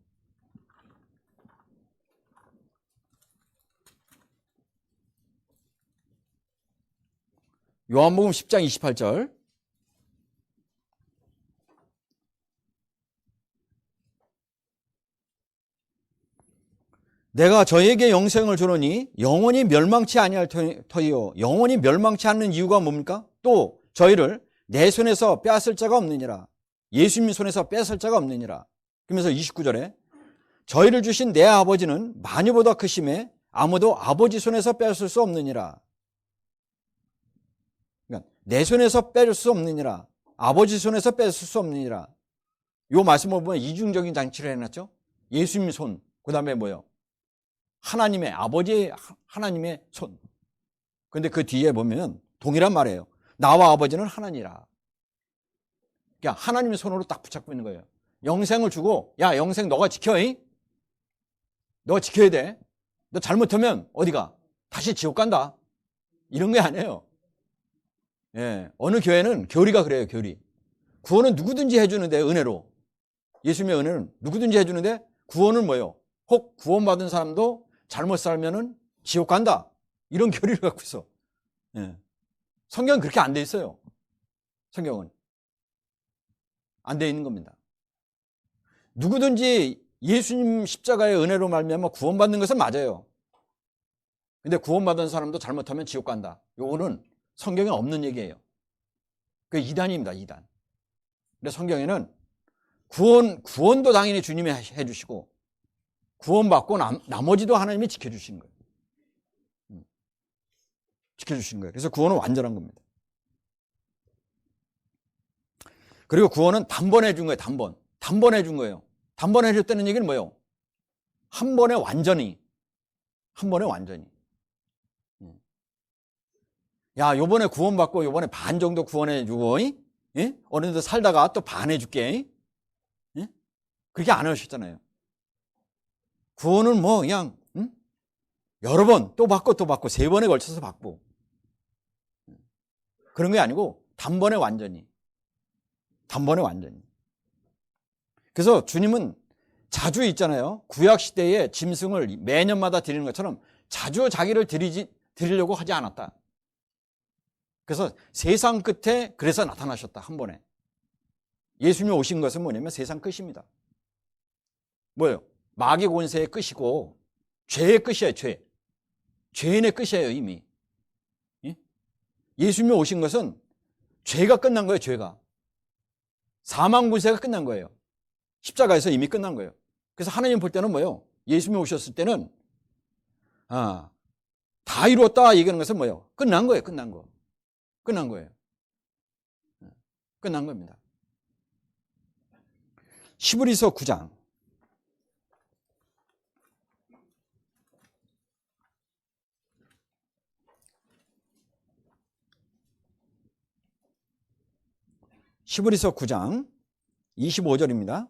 요한복음 10장 28절. 내가 저에게 영생을 주노니 영원히 멸망치 아니할 터이요. 영원히 멸망치 않는 이유가 뭡니까? 또 저희를 내 손에서 빼앗을 자가 없느니라. 예수님 손에서 빼앗을 자가 없느니라. 그러면서 29절에 저희를 주신 내 아버지는 만유보다 크심에 아무도 아버지 손에서 빼앗을 수 없느니라. 그러니까 내 손에서 빼앗을 수 없느니라. 아버지 손에서 빼앗을 수 없느니라. 이 말씀을 보면 이중적인 장치를 해놨죠. 예수님 손, 그 다음에 뭐요? 하나님의 하나님의 손. 그런데 그 뒤에 보면 동일한 말이에요. 나와 아버지는 하나니라. 그러니까 하나님의 손으로 딱 붙잡고 있는 거예요. 영생을 주고 야 영생 너가 지켜. 너가 지켜야 돼. 너 잘못하면 어디가? 다시 지옥 간다. 이런 게 아니에요. 예, 어느 교회는 교리가 그래요. 교리. 구원은 누구든지 해주는데 은혜로. 예수님의 은혜는 누구든지 해주는데 구원은 뭐예요? 혹 구원받은 사람도 잘못 살면은 지옥 간다. 이런 교리를 갖고 있어. 예. 성경은 그렇게 안 돼 있어요. 성경은 안 돼 있는 겁니다. 누구든지 예수님 십자가의 은혜로 말미암아 구원받는 것은 맞아요. 근데 구원받은 사람도 잘못하면 지옥 간다. 요거는 성경에 없는 얘기예요. 그게 이단입니다, 이단. 근데 성경에는 구원도 당연히 주님이 해주시고, 구원받고 나머지도 하나님이 지켜주시는 거예요. 지켜주시는 거예요. 그래서 구원은 완전한 겁니다. 그리고 구원은 단번에 준 거예요, 단번. 단번에 준 거예요. 단번에 해줬다는 얘기는 뭐예요? 한 번에 완전히. 한 번에 완전히. 야, 요번에 구원받고 요번에 반 정도 구원해주고, 예? 어느 정도 살다가 또 반 해줄게. 예? 그렇게 안 하셨잖아요. 구원은 뭐 그냥 여러 번 또 받고 또 받고 3번에 걸쳐서 받고 그런 게 아니고 단번에 완전히. 단번에 완전히. 그래서 주님은 자주 있잖아요. 구약시대에 짐승을 매년마다 드리는 것처럼 자주 자기를 드리려고 하지 않았다. 그래서 세상 끝에 그래서 나타나셨다. 한 번에. 예수님이 오신 것은 뭐냐면 세상 끝입니다. 뭐예요? 마귀 권세의 끝이고 죄의 끝이에요. 죄. 죄인의 끝이에요. 이미. 예수님이 오신 것은 죄가 끝난 거예요. 죄가. 사망 권세가 끝난 거예요. 십자가에서 이미 끝난 거예요. 그래서 하나님 볼 때는 뭐예요? 예수님이 오셨을 때는 다 이루었다 얘기하는 것은 뭐예요? 끝난 거예요. 끝난 거. 끝난 거예요. 끝난 겁니다. 히브리서 9장. 히브리서 9장 25절입니다.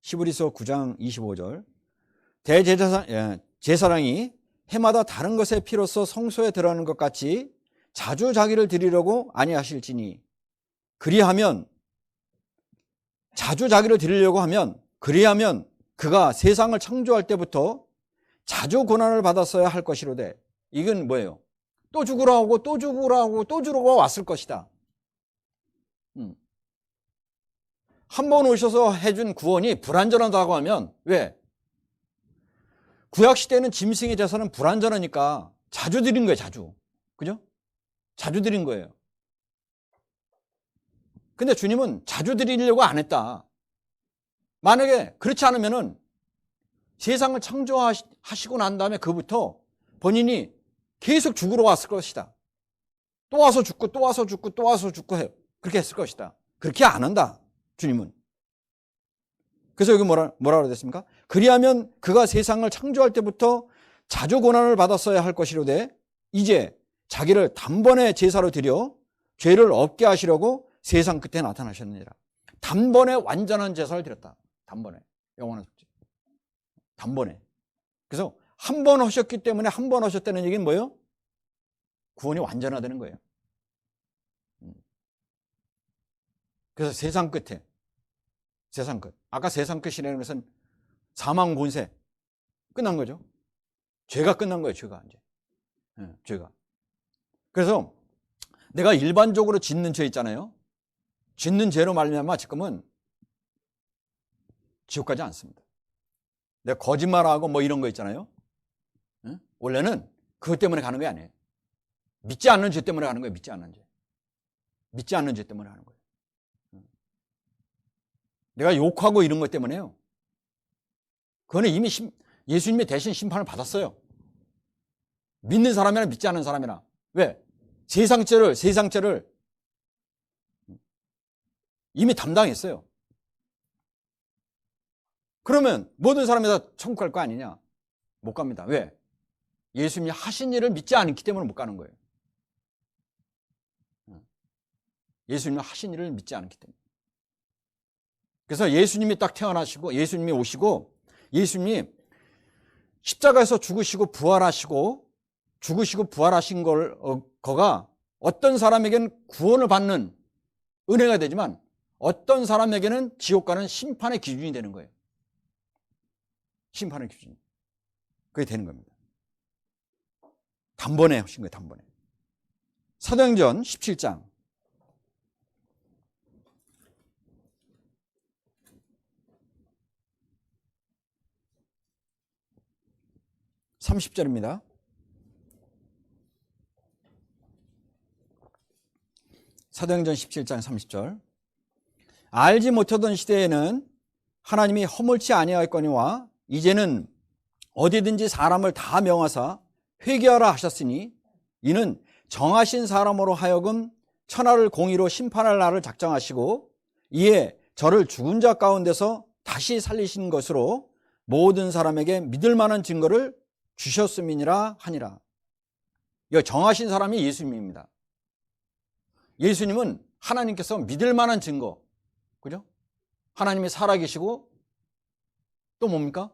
히브리서 9장 25절. 제사장이 해마다 다른 것의 피로써 성소에 들어가는 것 같이 자주 자기를 드리려고 아니하실지니 그리하면 자주 자기를 드리려고 하면 그리하면 그가 세상을 창조할 때부터 자주 고난을 받았어야 할 것이로되 이건 뭐예요? 또 죽으라 하고 또 죽으라 하고 또 죽으러 왔을 것이다. 한 번 오셔서 해준 구원이 불완전하다고 하면 왜? 구약시대는 짐승의 제사는 불완전하니까 자주 드린 거예요. 자주. 그죠? 자주 드린 거예요. 근데 주님은 자주 드리려고 안 했다. 만약에 그렇지 않으면은 세상을 창조하시고 난 다음에 그부터 본인이 계속 죽으러 왔을 것이다. 또 와서 죽고 또 와서 죽고 또 와서 죽고 해요. 그렇게 했을 것이다. 그렇게 안 한다. 주님은. 그래서 여기 뭐라고 됐습니까? 그리하면 그가 세상을 창조할 때부터 자주 고난을 받았어야 할 것이로되 이제 자기를 단번에 제사로 드려 죄를 없게 하시려고 세상 끝에 나타나셨느니라. 단번에 완전한 제사를 드렸다. 단번에. 영원한 속죄. 단번에. 그래서 한 번 하셨기 때문에 한 번 하셨다는 얘기는 뭐예요? 구원이 완전화되는 거예요. 그래서 세상 끝에. 세상 끝. 아까 세상 끝이라는 것은 사망 권세. 끝난 거죠. 죄가 끝난 거예요. 죄가 이제. 죄가. 그래서 내가 일반적으로 짓는 죄 있잖아요. 짓는 죄로 말미암아 지금은 지옥 가지 않습니다. 내가 거짓말하고 뭐 이런 거 있잖아요. 원래는 그것 때문에 가는 게 아니에요. 믿지 않는 죄 때문에 가는 거예요. 믿지 않는 죄. 믿지 않는 죄 때문에 가는 거예요. 내가 욕하고 이런 것 때문에요. 그거는 이미 예수님이 대신 심판을 받았어요. 믿는 사람이나 믿지 않는 사람이나. 왜? 세상죄를 이미 담당했어요. 그러면 모든 사람이 다 천국 갈 거 아니냐? 못 갑니다. 왜? 예수님이 하신 일을 믿지 않기 때문에 못 가는 거예요. 예수님이 하신 일을 믿지 않기 때문에. 그래서 예수님이 딱 태어나시고 예수님이 오시고 예수님이 십자가에서 죽으시고 부활하시고 죽으시고 부활하신 거가 어떤 사람에게는 구원을 받는 은혜가 되지만 어떤 사람에게는 지옥 가는 심판의 기준이 되는 거예요. 심판의 기준. 그게 되는 겁니다. 단번에 하신 거예요. 단번에. 사도행전 17장 30절입니다. 사도행전 17장 30절. 알지 못하던 시대에는 하나님이 허물지 아니하였거니와 이제는 어디든지 사람을 다 명하사 회개하라 하셨으니 이는 정하신 사람으로 하여금 천하를 공의로 심판할 날을 작정하시고 이에 저를 죽은 자 가운데서 다시 살리신 것으로 모든 사람에게 믿을 만한 증거를 주셨음이니라 하니라. 이 정하신 사람이 예수님입니다. 예수님은 하나님께서 믿을 만한 증거, 그죠? 하나님이 살아계시고 또 뭡니까?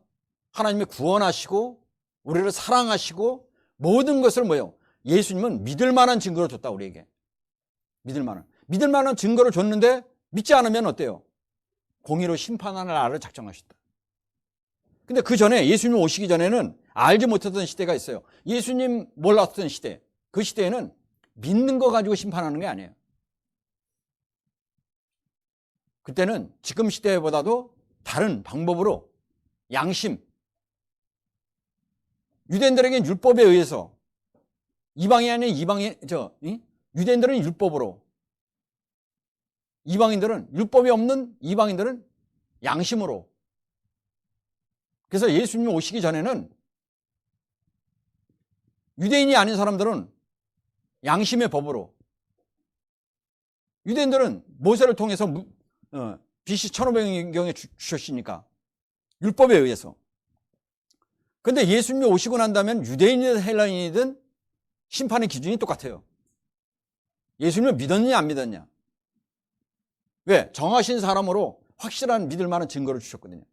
하나님이 구원하시고 우리를 사랑하시고 모든 것을 뭐예요? 예수님은 믿을 만한 증거를 줬다, 우리에게. 믿을 만한 증거를 줬는데 믿지 않으면 어때요? 공의로 심판하는 날을 작정하셨다. 근데 그 전에 예수님 오시기 전에는 알지 못하던 시대가 있어요. 예수님 몰랐던 시대. 그 시대에는 믿는 거 가지고 심판하는 게 아니에요. 그때는 지금 시대보다도 다른 방법으로 양심, 유대인들에게는 율법에 의해서, 이방이 아닌 유대인들은 율법으로, 이방인들은, 율법이 없는 이방인들은 양심으로. 그래서 예수님이 오시기 전에는 유대인이 아닌 사람들은 양심의 법으로, 유대인들은 모세를 통해서 BC 1500년경에 주셨으니까 율법에 의해서. 그런데 예수님이 오시고 난다면 유대인이든 헬라인이든 심판의 기준이 똑같아요. 예수님을 믿었냐 안 믿었냐. 왜? 정하신 사람으로 확실한 믿을 만한 증거를 주셨거든요.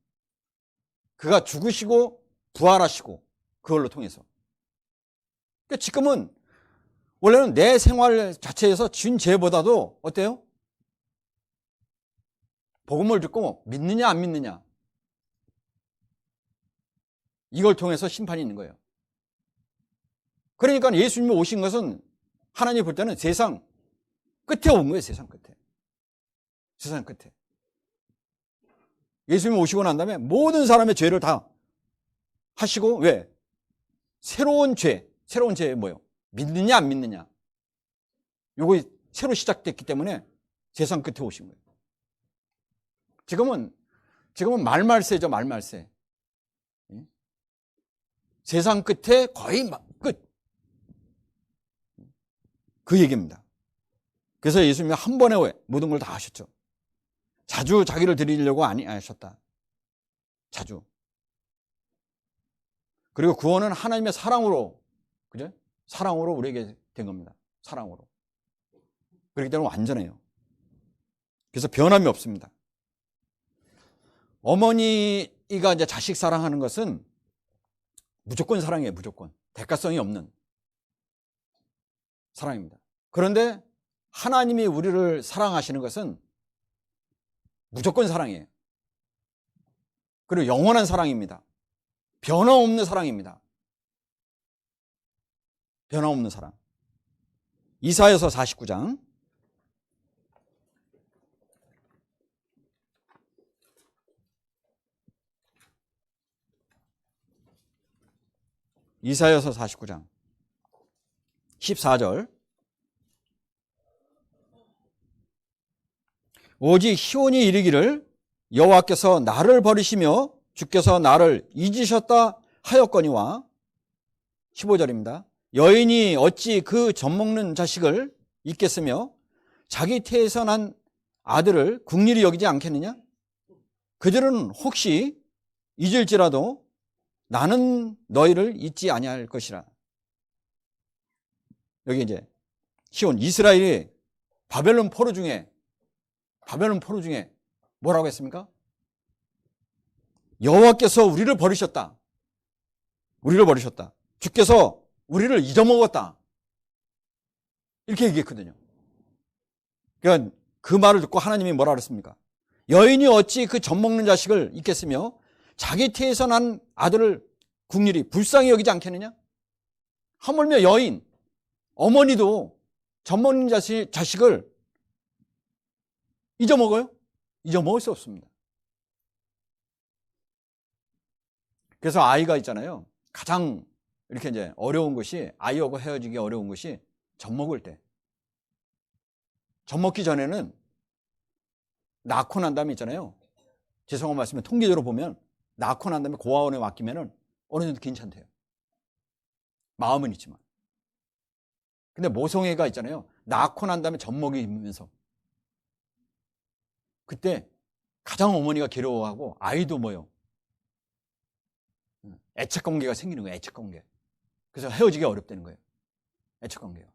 그가 죽으시고 부활하시고 그걸로 통해서. 그러니까 지금은 원래는 내 생활 자체에서 진 죄보다도 어때요? 복음을 듣고 믿느냐 안 믿느냐, 이걸 통해서 심판이 있는 거예요. 그러니까 예수님이 오신 것은 하나님이 볼 때는 세상 끝에 온 거예요. 세상 끝에. 세상 끝에. 예수님이 오시고 난 다음에 모든 사람의 죄를 다 하시고, 왜? 새로운 죄에 뭐예요? 믿느냐 안 믿느냐. 요거 새로 시작됐기 때문에 세상 끝에 오신 거예요. 지금은 말말세죠, 말말세. 세상 끝에 거의 끝. 그 얘기입니다. 그래서 예수님이 한 번에 모든 걸 다 하셨죠. 자주 자기를 드리려고 아니하셨다. 자주. 그리고 구원은 하나님의 사랑으로, 그죠? 사랑으로 우리에게 된 겁니다. 사랑으로. 그렇기 때문에 완전해요. 그래서 변함이 없습니다. 어머니가 이제 자식 사랑하는 것은 무조건 사랑이에요. 무조건. 대가성이 없는 사랑입니다. 그런데 하나님이 우리를 사랑하시는 것은 무조건 사랑이에요. 그리고 영원한 사랑입니다. 변함없는 사랑입니다. 변함없는 사랑. 이사야서 49장. 이사야서 49장 14절. 오직 시온이 이르기를 여호와께서 나를 버리시며 주께서 나를 잊으셨다 하였거니와. 15절입니다. 여인이 어찌 그 젖먹는 자식을 잊겠으며 자기 태에서 난 아들을 긍휼히 여기지 않겠느냐? 그들은 혹시 잊을지라도 나는 너희를 잊지 아니할 것이라. 여기 이제 시온, 이스라엘이 바벨론 포로 중에 뭐라고 했습니까? 여호와께서 우리를 버리셨다. 우리를 버리셨다. 주께서 우리를 잊어먹었다. 이렇게 얘기했거든요. 그러니까 그 말을 듣고 하나님이 뭐라 그랬습니까? 여인이 어찌 그 젖먹는 자식을 잊겠으며 자기 태에서 난 아들을 긍휼히 불쌍히 여기지 않겠느냐? 하물며 여인, 어머니도 젖먹는 자식을 잊어먹어요? 잊어먹을 수 없습니다. 그래서 아이가 있잖아요. 가장 이렇게 이제 어려운 것이, 아이하고 헤어지기 어려운 것이 젖 먹을 때. 젖 먹기 전에는 낳고 난 다음에 있잖아요. 죄송한 말씀에 통계적으로 보면 낳고 난 다음에 고아원에 맡기면은 어느 정도 괜찮대요. 마음은 있지만. 근데 모성애가 있잖아요. 낳고 난 다음에 젖 먹이면서 그때 가장 어머니가 괴로워하고 아이도 뭐요? 애착관계가 생기는 거예요. 애착관계. 그래서 헤어지기 어렵다는 거예요. 애착관계가.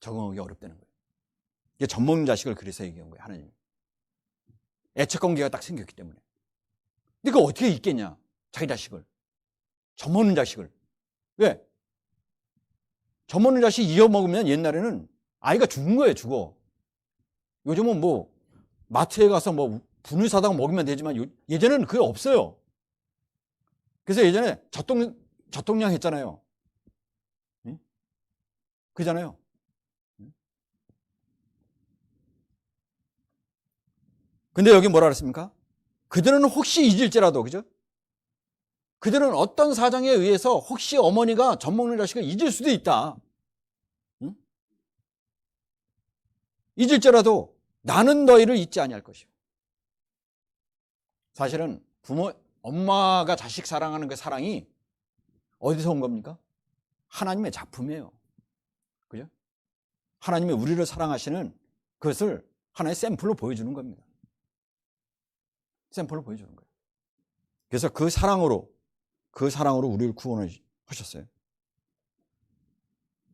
적응하기 어렵다는 거예요. 이게 젖 먹는 자식을 그래서 얘기한 거예요. 하나님이. 애착관계가 딱 생겼기 때문에. 근데 그거 어떻게 있겠냐? 자기 자식을. 젖 먹는 자식을. 왜? 젖 먹는 자식 이어먹으면 옛날에는 아이가 죽은 거예요. 죽어. 요즘은 뭐 마트에 가서 뭐 분유 사다가 먹으면 되지만 예전에는 그게 없어요. 그래서 예전에 젖동량 했잖아요. 응? 그잖아요. 근데 여기 뭐라 그랬습니까? 그들은 혹시 잊을지라도, 그죠? 그들은 어떤 사정에 의해서 혹시 어머니가 젖 먹는 자식을 잊을 수도 있다. 응? 잊을지라도 나는 너희를 잊지 아니할 것이요. 사실은 엄마가 자식 사랑하는 그 사랑이 어디서 온 겁니까? 하나님의 작품이에요. 그죠? 하나님이 우리를 사랑하시는 그것을 하나의 샘플로 보여주는 겁니다. 샘플로 보여주는 거예요. 그래서 그 사랑으로 우리를 구원하셨어요.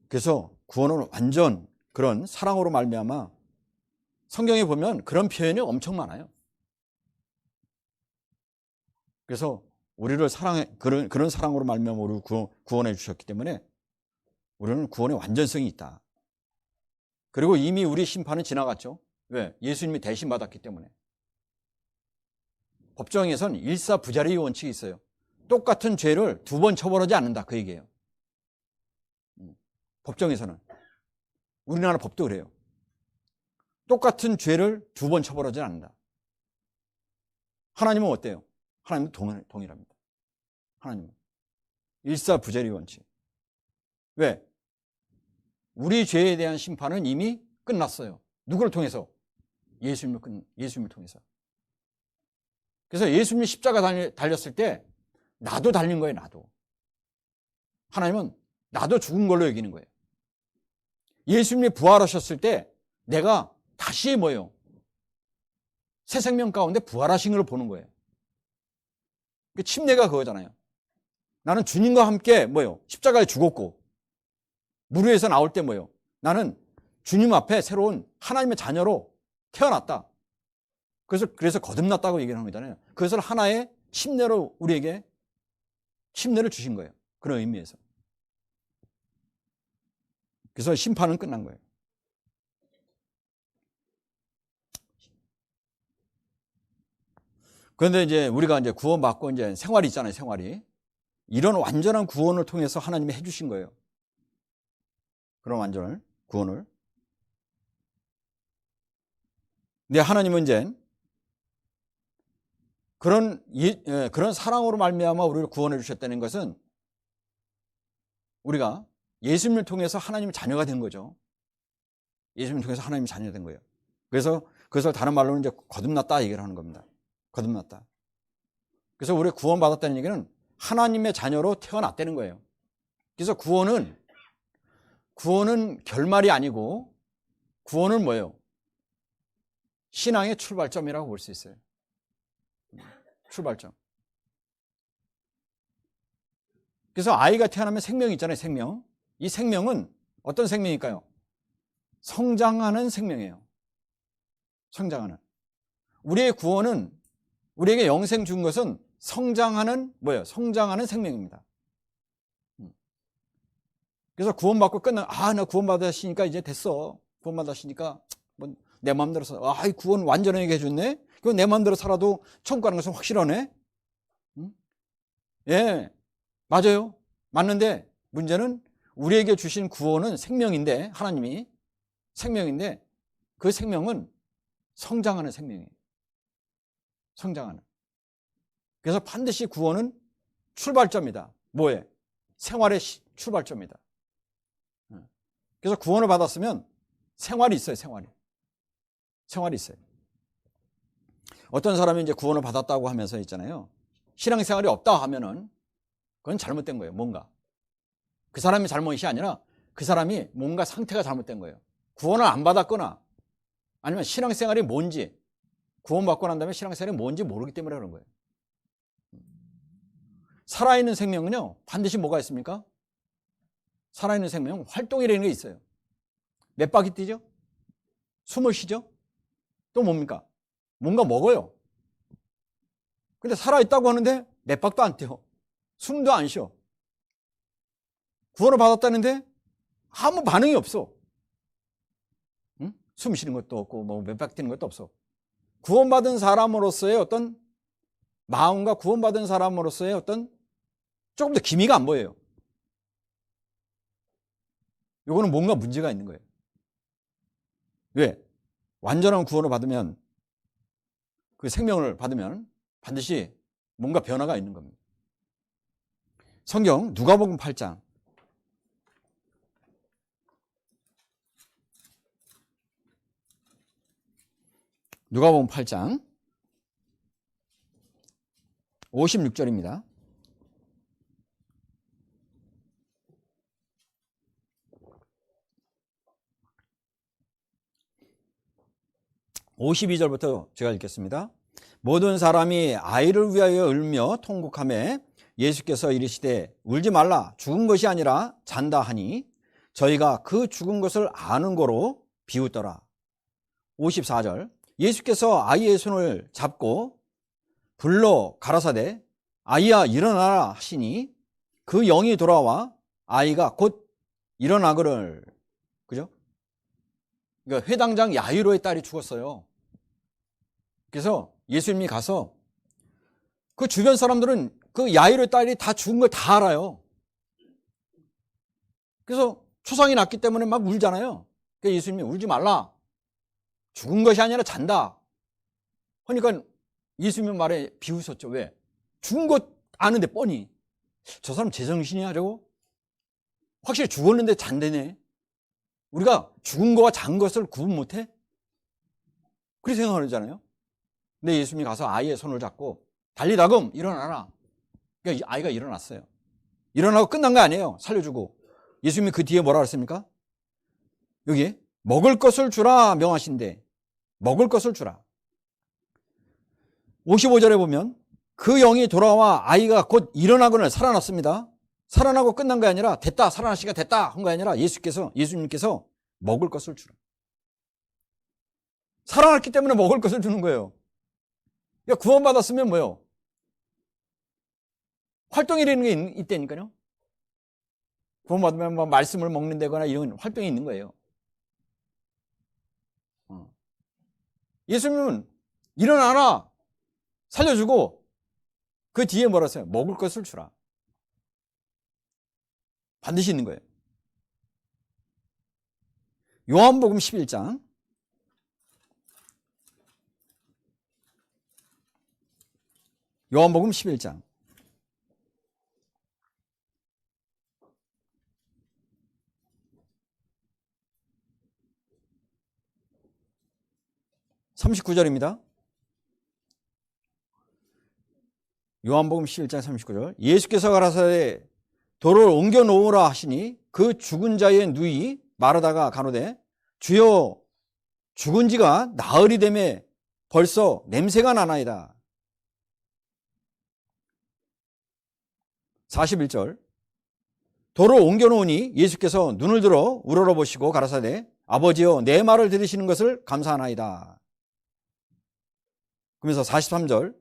그래서 구원은 완전 그런 사랑으로 말미암아 성경에 보면 그런 표현이 엄청 많아요. 그래서 우리를 그런 사랑으로 말미암아 우리를 구원해 주셨기 때문에 우리는 구원의 완전성이 있다. 그리고 이미 우리 심판은 지나갔죠. 왜? 예수님이 대신 받았기 때문에. 법정에선 일사부자리의 원칙이 있어요. 똑같은 죄를 두 번 처벌하지 않는다. 그 얘기예요. 법정에서는. 우리나라 법도 그래요. 똑같은 죄를 두 번 처벌하지 않는다. 하나님은 어때요? 하나님은 동일합니다. 하나님은. 일사부자리의 원칙. 왜? 우리 죄에 대한 심판은 이미 끝났어요. 누구를 통해서? 예수님을 통해서. 그래서 예수님이 십자가 달렸을 때 나도 달린 거예요. 나도. 하나님은 나도 죽은 걸로 여기는 거예요. 예수님이 부활하셨을 때 내가 다시 뭐예요? 새 생명 가운데 부활하신 걸 보는 거예요. 침례가 그거잖아요. 나는 주님과 함께 뭐예요? 십자가에 죽었고 물 위에서 나올 때 뭐예요? 나는 주님 앞에 새로운 하나님의 자녀로 태어났다. 그래서 거듭났다고 얘기를 하는 거잖아요. 그것을 하나의 침례로 우리에게 침례를 주신 거예요. 그런 의미에서. 그래서 심판은 끝난 거예요. 그런데 이제 우리가 이제 구원받고 이제 생활이 있잖아요, 생활이. 이런 완전한 구원을 통해서 하나님이 해주신 거예요. 그런 완전한 구원을. 근데 하나님은 이제 그런 사랑으로 말미암아 우리를 구원해 주셨다는 것은 우리가 예수님을 통해서 하나님의 자녀가 된 거죠. 예수님을 통해서 하나님의 자녀가 된 거예요. 그래서 그것을 다른 말로는 이제 거듭났다 얘기를 하는 겁니다. 거듭났다. 그래서 우리가 구원받았다는 얘기는 하나님의 자녀로 태어났다는 거예요. 그래서 구원은 결말이 아니고 구원은 뭐예요? 신앙의 출발점이라고 볼 수 있어요. 출발점. 그래서 아이가 태어나면 생명이 있잖아요. 생명. 이 생명은 어떤 생명일까요? 성장하는 생명이에요. 성장하는. 우리의 구원은 우리에게 영생 준 것은 성장하는 뭐예요? 성장하는 생명입니다. 그래서 구원받고 나 구원받았으니까 이제 됐어. 구원받았으니까 뭐 내 마음대로 살아. 구원 완전하게 해줬네. 그럼 내 마음대로 살아도 천국 가는 것은 확실하네. 예, 맞아요. 맞는데 문제는 우리에게 주신 구원은 생명인데, 하나님이 생명인데 그 생명은 성장하는 생명이에요. 성장하는. 그래서 반드시 구원은 출발점이다. 뭐에? 생활의 출발점이다. 그래서 구원을 받았으면 생활이 있어요, 생활이 있어요. 어떤 사람이 이제 구원을 받았다고 하면서 있잖아요. 신앙생활이 없다 하면은 그건 잘못된 거예요, 뭔가. 그 사람이 잘못이 아니라 그 사람이 뭔가 상태가 잘못된 거예요. 구원을 안 받았거나 아니면 신앙생활이 뭔지, 구원받고 난 다음에 신앙생활이 뭔지 모르기 때문에 그런 거예요. 살아있는 생명은요, 반드시 뭐가 있습니까? 살아있는 생명은 활동이라는 게 있어요. 몇 바퀴 뛰죠? 숨을 쉬죠? 또 뭡니까? 뭔가 먹어요. 근데 살아있다고 하는데 몇 박도 안 뛰어. 숨도 안 쉬어. 구원을 받았다는데 아무 반응이 없어. 응? 숨 쉬는 것도 없고 몇 바퀴 뛰는 것도 없어. 구원받은 사람으로서의 어떤 마음과 구원받은 사람으로서의 어떤 조금 더 기미가 안 보여요. 이거는 뭔가 문제가 있는 거예요. 왜? 완전한 구원을 받으면, 그 생명을 받으면 반드시 뭔가 변화가 있는 겁니다. 성경 누가복음 8장 누가복음 8장 56절입니다. (52절부터) 제가 읽겠습니다. 모든 사람이 아이를 위하여 울며 통곡하며 예수께서 이르시되 울지 말라, 죽은 것이 아니라 잔다 하니 저희가 그 죽은 것을 아는 거로 비웃더라. (54절) 예수께서 아이의 손을 잡고 불러 가라사대 아이야 일어나라 하시니 그 영이 돌아와 아이가 곧 일어나거늘. 그죠? 그러니까 회당장 야이로의 딸이 죽었어요. 그래서 예수님이 가서, 그 주변 사람들은 그 야이로의 딸이 다 죽은 걸 다 알아요. 그래서 초상이 났기 때문에 막 울잖아요. 그래서 예수님이 울지 말라, 죽은 것이 아니라 잔다 그러니까 예수님 말에 비웃었죠. 왜? 죽은 것 아는데 뻔히. 저 사람 제정신이 하려고? 확실히 죽었는데 잔대네. 우리가 죽은 거와 잔 것을 구분 못해? 그렇게 생각하잖아요. 근데 예수님이 가서 아이의 손을 잡고 달리다금 일어나라. 그러니까 아이가 일어났어요. 일어나고 끝난 거 아니에요. 살려주고. 예수님이 그 뒤에 뭐라 그랬습니까? 여기 먹을 것을 주라 명하신대. 먹을 것을 주라. 55절에 보면 그 영이 돌아와 아이가 곧 일어나거늘 살아났습니다. 살아나고 끝난 게 아니라 됐다, 살아나시가 됐다 한 거 아니라 예수님께서 먹을 것을 주라. 살아났기 때문에 먹을 것을 주는 거예요. 그러니까 구원받았으면 뭐예요? 활동이라는 게 있다니까요. 구원받으면 뭐 말씀을 먹는다거나 이런 활동이 있는 거예요. 예수님은 일어나라, 살려주고 그 뒤에 뭐라 했어요? 먹을 것을 주라. 반드시 있는 거예요. 요한복음 11장 요한복음 11장 39절입니다. 요한복음 11장 39절. 예수께서 가라사대 돌을 옮겨 놓으라 하시니 그 죽은 자의 누이 마르다가 가로되 주여 죽은 지가 나흘이 되매 벌써 냄새가 나나이다. 41절. 돌을 옮겨 놓으니 예수께서 눈을 들어 우러러보시고 가라사대 아버지여 내 말을 들으시는 것을 감사하나이다. 그러면서 43절.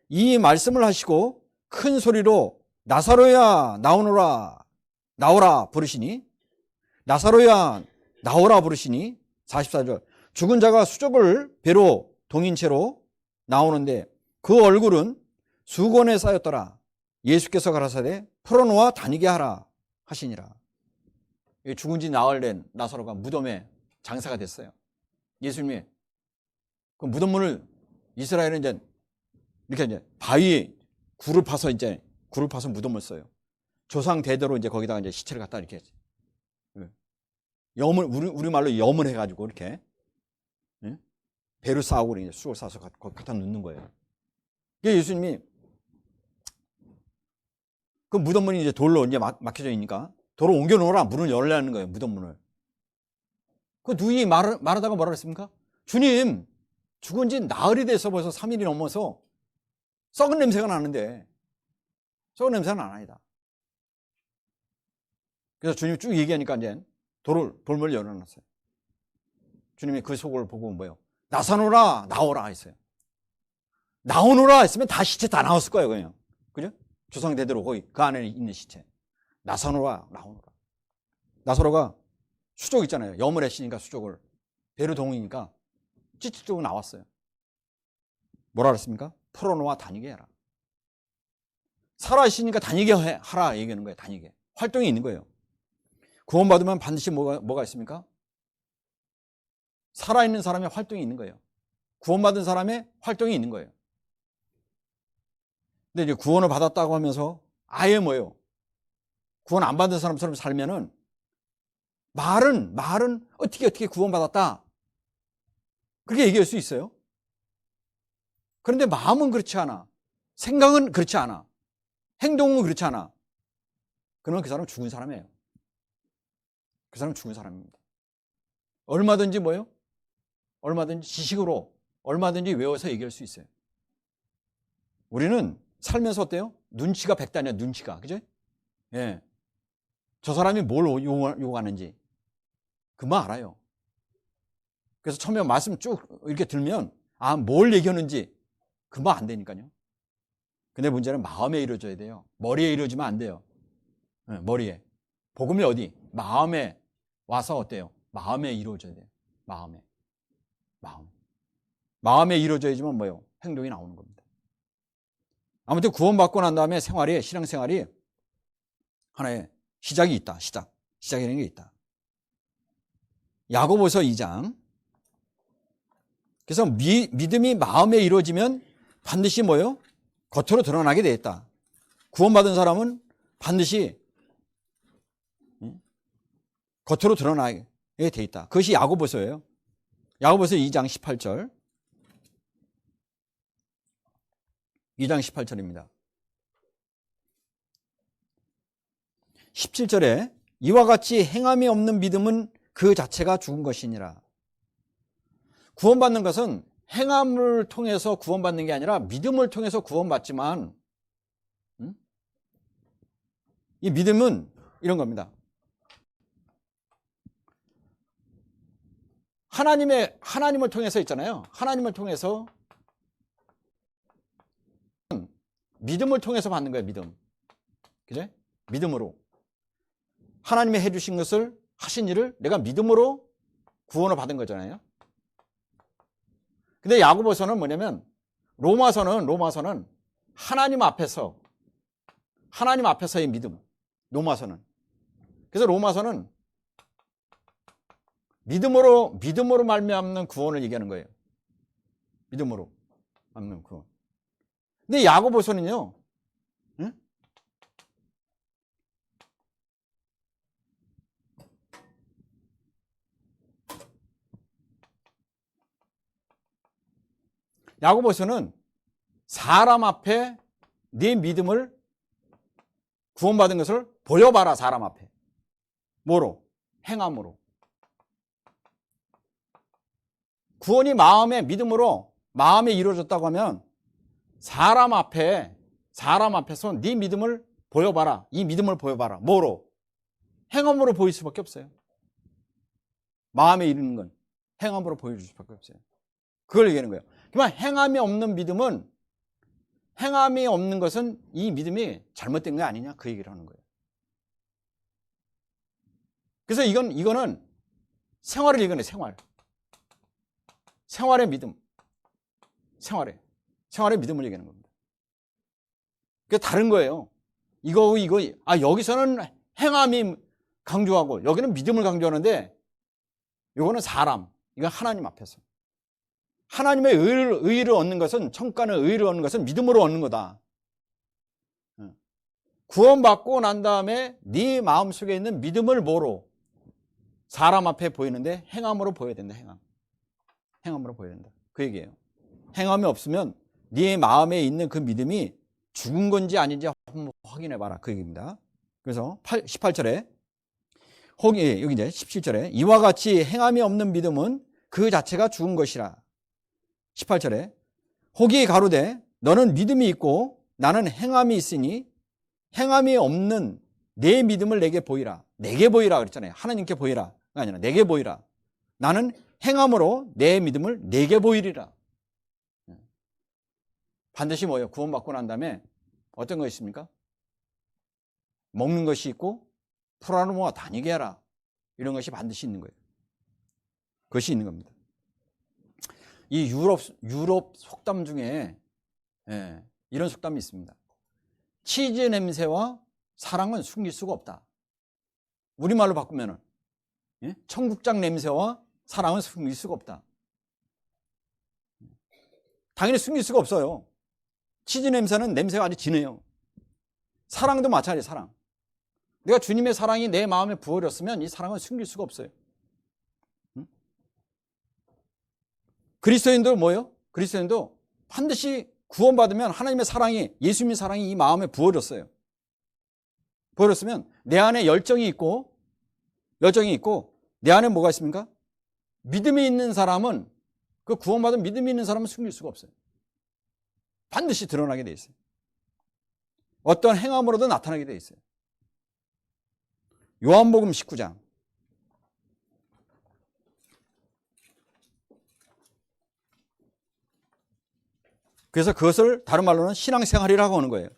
이 말씀을 하시고 큰 소리로 나사로야 나오라 부르시니 나사로야 나오라 부르시니 44절. 죽은 자가 수족을 배로 동인 채로 나오는데 그 얼굴은 수건에 쌓였더라. 예수께서 가라사대 풀어놓아 다니게 하라 하시니라. 죽은 지 나흘 된 나사로가 무덤에 장사가 됐어요. 예수님이 그 무덤문을 이스라엘은 이제 이렇게 이제 바위에 굴을 파서 무덤을 써요. 조상 대대로 이제 거기다가 이제 시체를 갖다 이렇게 염을, 우리말로 염을 해가지고 이렇게 배를 쌓고 이제 쑥을 싸서 갖다 놓는 거예요. 이게 예수님이 그 무덤문이 이제 돌로 이제 막혀져 있으니까 돌을 옮겨 놓으라, 문을 열라는 거예요. 무덤문을. 그 누이 말하다가 뭐라 그랬습니까? 주님, 죽은 지 나흘이 돼서 벌써 3일이 넘어서 썩은 냄새가 나는데, 썩은 냄새는 안 아니다. 그래서 주님이 쭉 얘기하니까 이제 돌문을 열어놨어요. 주님이 그 속을 보고 뭐예요? 나사노라, 나오라 했어요. 나오노라 했으면 다 시체 다 나왔을 거예요, 그냥. 그죠? 조상 대대로 거기 그 안에 있는 시체. 나사노라, 나오노라. 나사로가 수족 있잖아요. 염을 했으니까 수족을. 베르동이니까 찌찌쭉 나왔어요. 뭐라 그랬습니까? 풀어놓아 다니게 해라. 살아있으니까 다니게 하라 얘기하는 거예요. 다니게. 활동이 있는 거예요. 구원받으면 반드시 뭐가 있습니까? 살아있는 사람의 활동이 있는 거예요. 구원받은 사람의 활동이 있는 거예요. 근데 이제 구원을 받았다고 하면서 아예 뭐예요? 구원 안 받은 사람처럼 살면은 말은 어떻게 구원받았다. 그렇게 얘기할 수 있어요. 그런데 마음은 그렇지 않아. 생각은 그렇지 않아. 행동은 그렇지 않아. 그러면 그 사람은 죽은 사람이에요. 그 사람은 죽은 사람입니다. 얼마든지 뭐예요? 얼마든지 지식으로 얼마든지 외워서 얘기할 수 있어요. 우리는 살면서 어때요? 눈치가 백단이야, 눈치가. 그죠? 예. 저 사람이 뭘 요구하는지 금방 알아요. 그래서 처음에 말씀 쭉 이렇게 들면 뭘 얘기하는지 금방 안 되니까요. 근데 문제는 마음에 이루어져야 돼요. 머리에 이루어지면 안 돼요. 예, 머리에. 복음이 어디? 마음에 와서 어때요? 마음에 이루어져야 돼요. 마음에 이루어져야지만 뭐예요? 행동이 나오는 겁니다. 아무튼 구원받고 난 다음에 신앙생활이 하나의 시작이 있다. 시작이라는 게 있다. 야고보서 2장. 그래서 믿음이 마음에 이루어지면 반드시 뭐예요? 겉으로 드러나게 돼 있다. 구원받은 사람은 반드시 겉으로 드러나게 돼 있다. 그것이 야고보서예요. 야고보서 2장 18절. 2장 18절입니다. 17절에 이와 같이 행함이 없는 믿음은 그 자체가 죽은 것이니라. 구원받는 것은 행함을 통해서 구원받는 게 아니라 믿음을 통해서 구원받지만 이 믿음은 이런 겁니다. 하나님을 통해서 있잖아요. 하나님을 통해서 믿음을 통해서 받는 거예요. 믿음. 그죠? 믿음으로. 하나님이 해주신 것을 하신 일을 내가 믿음으로 구원을 받은 거잖아요. 근데 야고보서는 뭐냐면 로마서는 하나님 앞에서의 믿음. 로마서는. 그래서 로마서는 믿음으로 말미암는 구원을 얘기하는 거예요. 믿음으로 말미암는 구원. 근데 야고보서는요. 응? 야고보서는 사람 앞에 네 믿음을 구원받은 것을 보여봐라. 사람 앞에. 뭐로? 행함으로. 구원이 믿음으로 마음에 이루어졌다고 하면 사람 앞에서 네 믿음을 보여봐라. 이 믿음을 보여봐라. 뭐로? 행함으로 보일 수밖에 없어요. 마음에 이르는 건 행함으로 보여줄 수밖에 없어요. 그걸 얘기하는 거예요. 그러면 행함이 없는 것은 이 믿음이 잘못된 게 아니냐 그 얘기를 하는 거예요. 그래서 이거는 생활을 얘기하는 생활. 생활의 믿음. 생활의 믿음을 얘기하는 겁니다. 그게 다른 거예요. 여기서는 행함이 강조하고 여기는 믿음을 강조하는데 이거는 이건 하나님 앞에서. 하나님의 의를 얻는 것은 천국가는 의를 얻는 것은 믿음으로 얻는 거다. 구원받고 난 다음에 네 마음속에 있는 믿음을 뭐로? 사람 앞에 보이는데 행함으로 보여야 된다. 행함으로 보여야 된다. 그 얘기예요. 행함이 없으면 네 마음에 있는 그 믿음이 죽은 건지 아닌지 한번 확인해 봐라. 그 얘기입니다. 그래서 18절에 여기 이제 17절에 이와 같이 행함이 없는 믿음은 그 자체가 죽은 것이라. 18절에 혹이 가로되 너는 믿음이 있고 나는 행함이 있으니 행함이 없는 내 믿음을 내게 보이라. 내게 보이라 그랬잖아요. 하나님께 보이라 아니라 내게 보이라. 나는 행함으로 내 믿음을 내게 보이리라. 반드시 뭐예요? 구원받고 난 다음에 어떤 거 있습니까? 먹는 것이 있고 풀하러 모아 다니게 하라. 이런 것이 반드시 있는 거예요. 그것이 있는 겁니다. 이 유럽 속담 중에 이런 속담이 있습니다. 치즈 냄새와 사랑은 숨길 수가 없다. 우리말로 바꾸면은 청국장 냄새와 사랑은 숨길 수가 없다. 당연히 숨길 수가 없어요. 치즈 냄새는 냄새가 아주 진해요. 사랑도 마찬가지예요. 사랑. 내가 주님의 사랑이 내 마음에 부어졌으면 이 사랑은 숨길 수가 없어요. 그리스도인도 뭐예요? 그리스도인도 반드시 구원받으면 하나님의 사랑이, 예수님의 사랑이 이 마음에 부어졌어요. 부어졌으면 내 안에 열정이 있고 내 안에 뭐가 있습니까? 믿음이 있는 사람은, 그 구원받은 믿음이 있는 사람은 숨길 수가 없어요. 반드시 드러나게 돼 있어요. 어떤 행함으로도 나타나게 돼 있어요. 요한복음 19장. 그래서 그것을 다른 말로는 신앙생활이라고 하는 거예요.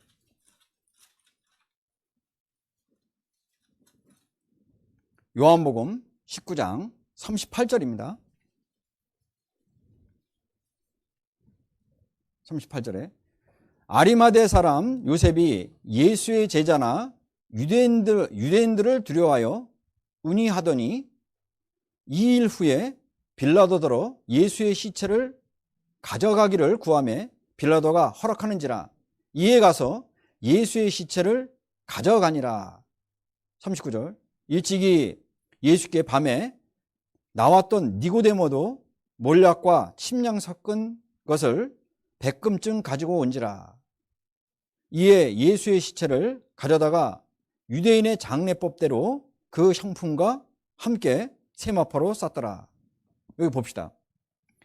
요한복음 19장 38절입니다. 38절에 아리마대 사람 요셉이 예수의 제자나 유대인들을 두려워하여 운이하더니 2일 후에 빌라도더러 예수의 시체를 가져가기를 구하매 빌라도가 허락하는지라. 이에 가서 예수의 시체를 가져가니라. 39절 일찍이 예수께 밤에 나왔던 니고데모도 몰약과 침량 섞은 것을 100금쯤 가지고 온지라. 이에 예수의 시체를 가져다가 유대인의 장례법대로 그 형품과 함께 세마포로 쌌더라. 여기 봅시다.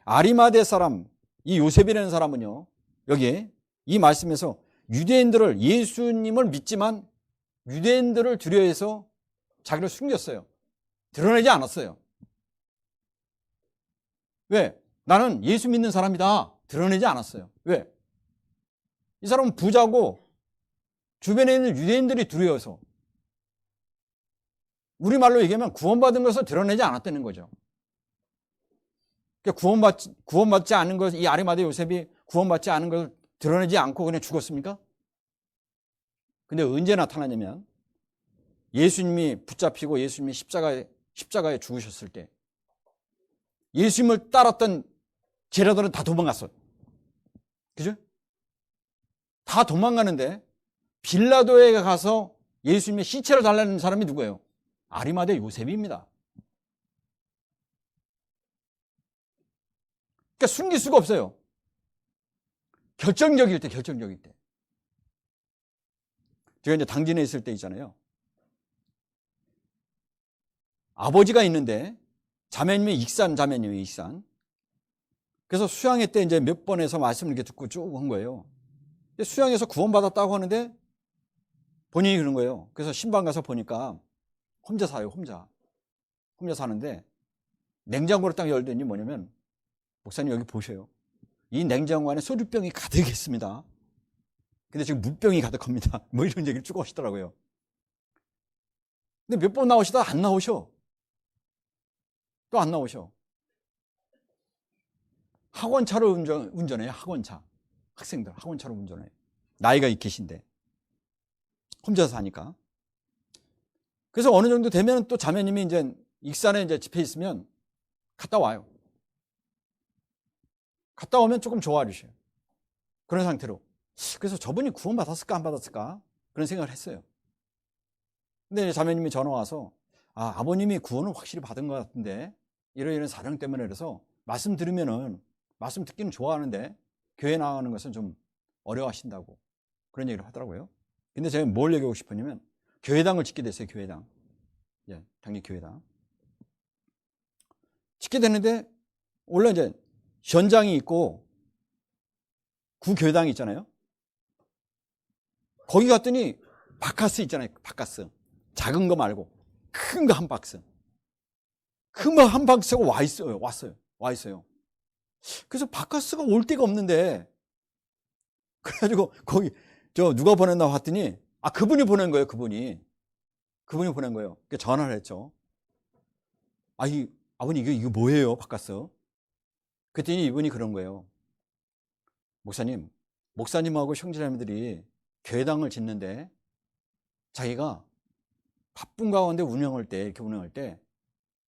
아리마대 사람 이 요셉이라는 사람은요, 여기 이 말씀에서 유대인들을, 예수님을 믿지만 유대인들을 두려워해서 자기를 숨겼어요. 드러내지 않았어요. 왜? 나는 예수 믿는 사람이다. 드러내지 않았어요. 왜? 이 사람은 부자고 주변에 있는 유대인들이 두려워서, 우리말로 얘기하면 구원받은 것을 드러내지 않았다는 거죠. 그러니까 구원받지 않은 것, 이 아리마대 요셉이 구원받지 않은 걸 드러내지 않고 그냥 죽었습니까? 근데 언제 나타나냐면 예수님이 붙잡히고 예수님이 십자가에 죽으셨을 때 예수님을 따랐던 제자들은 다 도망갔어. 그죠? 다 도망가는데 빌라도에 가서 예수님의 시체를 달라는 사람이 누구예요? 아리마대 요셉입니다. 그러니까 숨길 수가 없어요. 결정적일 때. 제가 이제 당진에 있을 때 있잖아요. 아버지가 있는데 자매님이 익산 자매님이 익산. 그래서 수양회 때 이제 몇 번에서 말씀을 이렇게 듣고 쭉 한 거예요. 수양에서 구원받았다고 하는데 본인이 그런 거예요. 그래서 신방 가서 보니까 혼자 사요, 혼자 사는데 냉장고를 딱 열더니 뭐냐면, 목사님 여기 보셔요. 이 냉장고 안에 소주병이 가득했습니다. 근데 지금 물병이 가득합니다. 뭐 이런 얘기를 쭉 하시더라고요. 근데 몇 번 나오시다 안 나오셔. 또 안 나오셔. 학원차를 운전해요. 학원차. 학생들 학원차로 운전해요. 나이가 있으신데 혼자서 사니까. 그래서 어느 정도 되면 또 자매님이 이제 익산에 이제 집회 있으면 갔다 와요. 갔다 오면 조금 좋아하셔요. 그런 상태로. 그래서 저분이 구원받았을까 안 받았을까? 그런 생각을 했어요. 근데 자매님이 전화 와서 아버님이 구원을 확실히 받은 것 같은데 이런 사정 때문에 그래서 말씀 들으면은 말씀 듣기는 좋아하는데 교회 나가는 것은 좀 어려워하신다고 그런 얘기를 하더라고요. 근데 제가 뭘 얘기하고 싶었냐면 교회당을 짓게 됐어요. 교회당. 예, 당연히 교회당 짓게 되는데 원래 이제 현장이 있고 구교회당이 있잖아요. 거기 갔더니 바카스 있잖아요. 바카스. 작은 거 말고 큰 거 한 박스. 큰 거 한 박스가 와 있어요. 그래서 바카스가 올 데가 없는데 그래가지고 거기 누가 보냈나 봤더니 그분이 보낸 거예요. 그분이 보낸 거예요. 그러니까 전화를 했죠. 아버님 이거 뭐예요? 바카스. 그랬더니 이분이 그런 거예요. 목사님하고 형제자매들이 교회당을 짓는데 자기가 바쁜 가운데 이렇게 운영할 때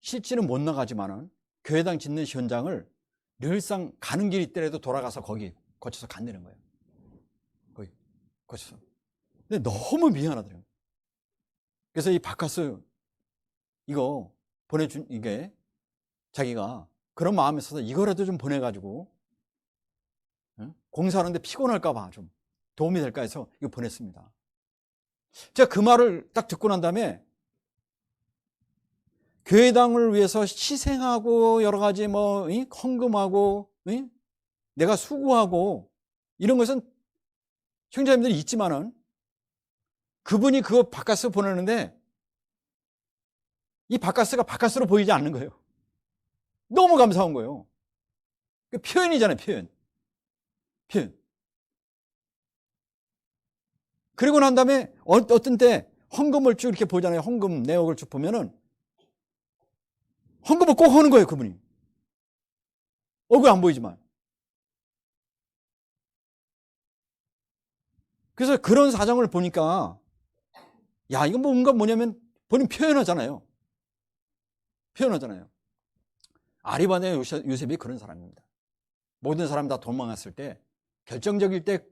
실제는 못 나가지만은 교회당 짓는 현장을 늘상 가는 길 있더라도 돌아가서 거기 거쳐서 간다는 거예요. 거기 거쳐서. 근데 너무 미안하더라고요. 그래서 이 바카스 이거 보내준 이게 자기가 그런 마음이 있어서 이거라도 좀 보내가지고 공사하는데 피곤할까봐 좀 도움이 될까 해서 이거 보냈습니다. 제가 그 말을 딱 듣고 난 다음에 교회당을 위해서 희생하고 여러 가지 헌금하고 내가 수고하고 이런 것은 형제자매들이 있지만은 그분이 그거 바카스 보내는데 이 바카스가 바카스로 보이지 않는 거예요. 너무 감사한 거예요. 표현이잖아요. 표현. 그리고 난 다음에 어떤 때 헌금을 쭉 이렇게 보잖아요. 헌금 내역을 쭉 보면은 헌금을 꼭 하는 거예요. 그분이. 얼굴 안 보이지만. 그래서 그런 사정을 보니까 이건 뭔가 뭐냐면 본인 표현하잖아요. 아리바네 요셉이 그런 사람입니다. 모든 사람 다 도망갔을 때 결정적일 때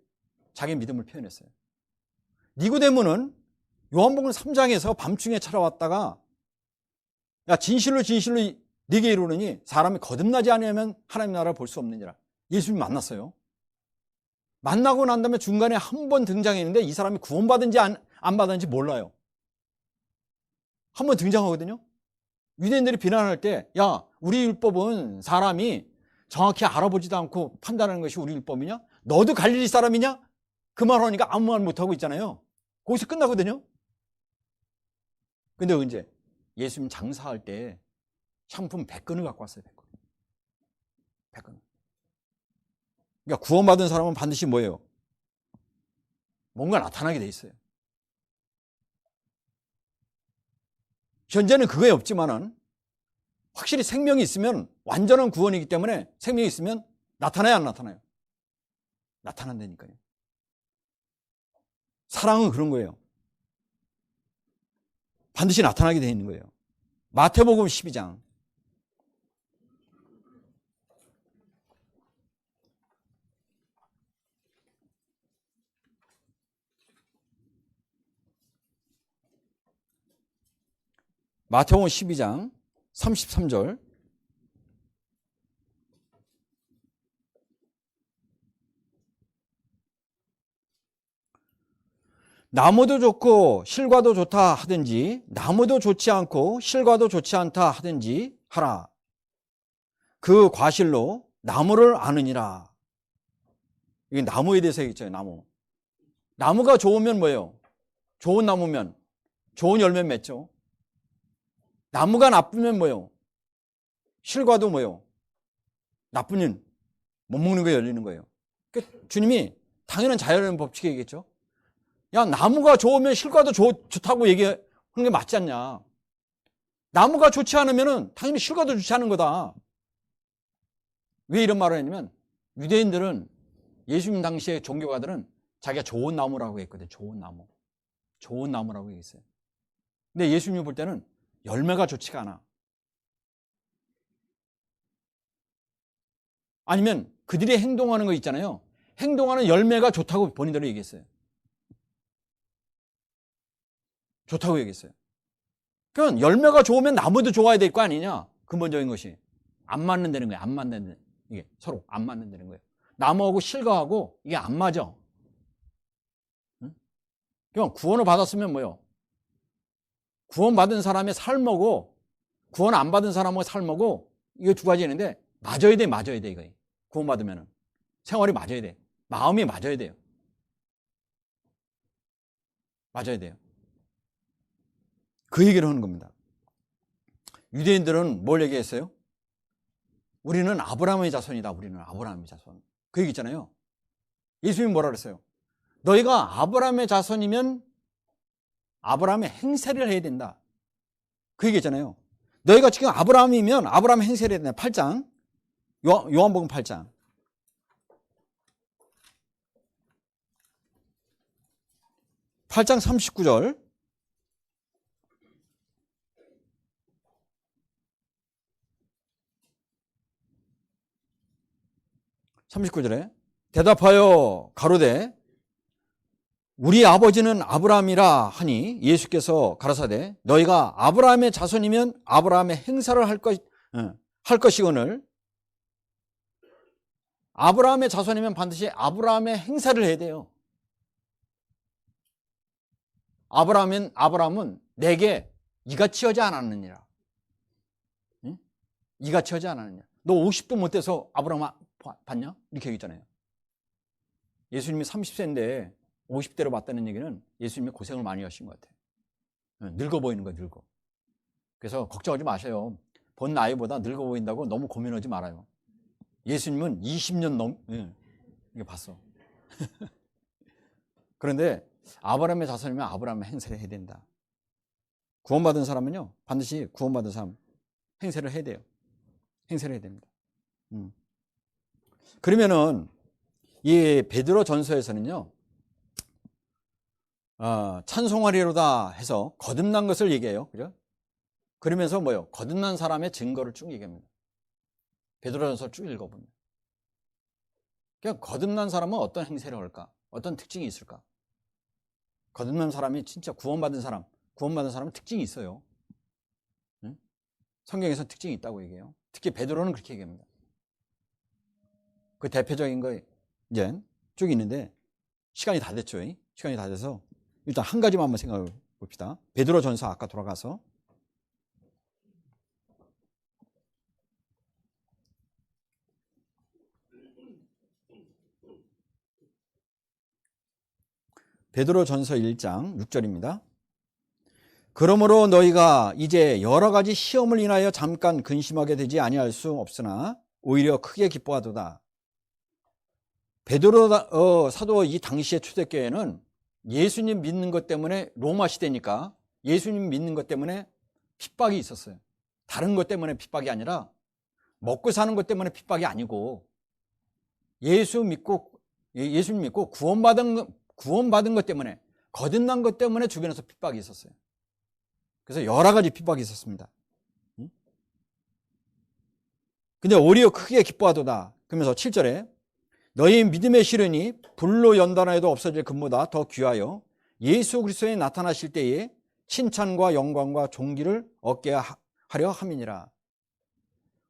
자기 믿음을 표현했어요. 니고데모는 요한복음 3장에서 밤중에 찾아왔다가 진실로 네게 이르노니 사람이 거듭나지 않으면 하나님 나라를 볼 수 없느니라. 예수님 만났어요. 만나고 난 다음에 중간에 한 번 등장했는데 이 사람이 구원받은지 안 받았는지 몰라요. 한 번 등장하거든요. 유대인들이 비난할 때 우리 율법은 사람이 정확히 알아보지도 않고 판단하는 것이 우리 율법이냐? 너도 갈릴리 사람이냐? 그 말 하니까 아무 말 못하고 있잖아요. 거기서 끝나거든요. 근데 언제? 예수님 장사할 때 상품 100건을 갖고 왔어요. 100건. 그러니까 구원받은 사람은 반드시 뭐예요? 뭔가 나타나게 돼 있어요. 현재는 그거에 없지만은 확실히 생명이 있으면 완전한 구원이기 때문에 생명이 있으면 나타나요, 안 나타나요? 나타난다니까요. 사랑은 그런 거예요. 반드시 나타나게 되어 있는 거예요. 마태복음 12장. 마태복음 12장 33절. 나무도 좋고 실과도 좋다 하든지 나무도 좋지 않고 실과도 좋지 않다 하든지 하라. 그 과실로 나무를 아느니라. 이게 나무에 대해서 얘기했죠. 나무가 좋으면 뭐예요? 좋은 나무면 좋은 열매 맺죠. 나무가 나쁘면 뭐예요? 실과도 뭐예요? 나쁘면 못 먹는 거 열리는 거예요. 그러니까 주님이 당연한 자연의 법칙에 얘기했죠. 나무가 좋으면 실과도 좋다고 얘기하는 게 맞지 않냐. 나무가 좋지 않으면 당연히 실과도 좋지 않은 거다. 왜 이런 말을 했냐면 유대인들은 예수님 당시의 종교가들은 자기가 좋은 나무라고 했거든요. 좋은 나무라고 얘기했어요. 근데 예수님이 볼 때는 열매가 좋지가 않아. 아니면 그들이 행동하는 거 있잖아요. 행동하는 열매가 좋다고 본인들이 얘기했어요. 좋다고 얘기했어요. 그러니까 열매가 좋으면 나무도 좋아야 될 거 아니냐? 근본적인 것이. 안 맞는다는 거예요. 안 맞는다는, 이게 서로 안 맞는다는 거예요. 나무하고 실과하고 이게 안 맞아. 응? 그럼 구원을 받았으면 뭐요? 구원받은 사람의 삶하고 구원 안 받은 사람의 삶하고 이게 두 가지 있는데 맞아야 돼, 맞아야 돼, 이거. 구원받으면 생활이 맞아야 돼. 마음이 맞아야 돼요. 맞아야 돼요. 그 얘기를 하는 겁니다. 유대인들은 뭘 얘기했어요? 우리는 아브라함의 자손이다. 우리는 아브라함의 자손. 그 얘기 있잖아요. 예수님이 뭐라 그랬어요? 너희가 아브라함의 자손이면 아브라함의 행세를 해야 된다. 그 얘기 있잖아요. 너희가 지금 아브라함이면 아브라함의 행세를 해야 된다. 8장. 요한복음 8장. 8장 39절. 39절에 대답하여 가로되 우리 아버지는 아브라함이라 하니 예수께서 가라사대 너희가 아브라함의 자손이면 아브라함의 행사를 할 것이거늘 아브라함의 자손이면 반드시 아브라함의 행사를 해야 돼요. 아브라함은 내게 이같이 하지 않았느니라. 응? 이같이 하지 않았느냐. 너 50도 못 돼서 아브라함 봤냐? 이렇게 얘기했잖아요. 예수님이 30세인데 50대로 봤다는 얘기는 예수님이 고생을 많이 하신 것 같아요. 늙어 보이는 거예요, 늙어. 그래서 걱정하지 마세요. 본 나이보다 늙어 보인다고 너무 고민하지 말아요. 예수님은 20년 이게 봤어. 그런데 아브라함의 자손이면 아브라함의 행세를 해야 된다. 구원받은 사람은요, 반드시 구원받은 사람 행세를 해야 돼요. 행세를 해야 됩니다. 그러면은 이 베드로 전서에서는요, 찬송하리로다 해서 거듭난 것을 얘기해요. 그죠? 그러면서 뭐요? 거듭난 사람의 증거를 쭉 얘기합니다. 베드로전서 쭉 읽어보면. 그러니까 거듭난 사람은 어떤 행세를 할까? 어떤 특징이 있을까? 거듭난 사람이 진짜 구원받은 사람은 특징이 있어요. 응? 성경에서 특징이 있다고 얘기해요. 특히 베드로는 그렇게 얘기합니다. 그 대표적인 거 이제 쭉 있는데 시간이 다 됐죠. 시간이 다 돼서 일단 한 가지만 한번 생각해 봅시다. 베드로전서 아까 돌아가서 베드로전서 1장 6절입니다. 그러므로 너희가 이제 여러 가지 시험을 인하여 잠깐 근심하게 되지 아니할 수 없으나 오히려 크게 기뻐하도다. 베드로 사도 이 당시의 초대교회는 예수님 믿는 것 때문에 로마 시대니까 예수님 믿는 것 때문에 핍박이 있었어요. 다른 것 때문에 핍박이 아니라 먹고 사는 것 때문에 핍박이 아니고 예수님 믿고 구원받은 것 때문에 거듭난 것 때문에 주변에서 핍박이 있었어요. 그래서 여러 가지 핍박이 있었습니다. 근데 오히려 크게 기뻐하도다. 그러면서 7절에 너희 믿음의 시련이 불로 연단하여도 없어질 금보다 더 귀하여 예수 그리스도에 나타나실 때에 칭찬과 영광과 존귀를 얻게 하려 함이니라.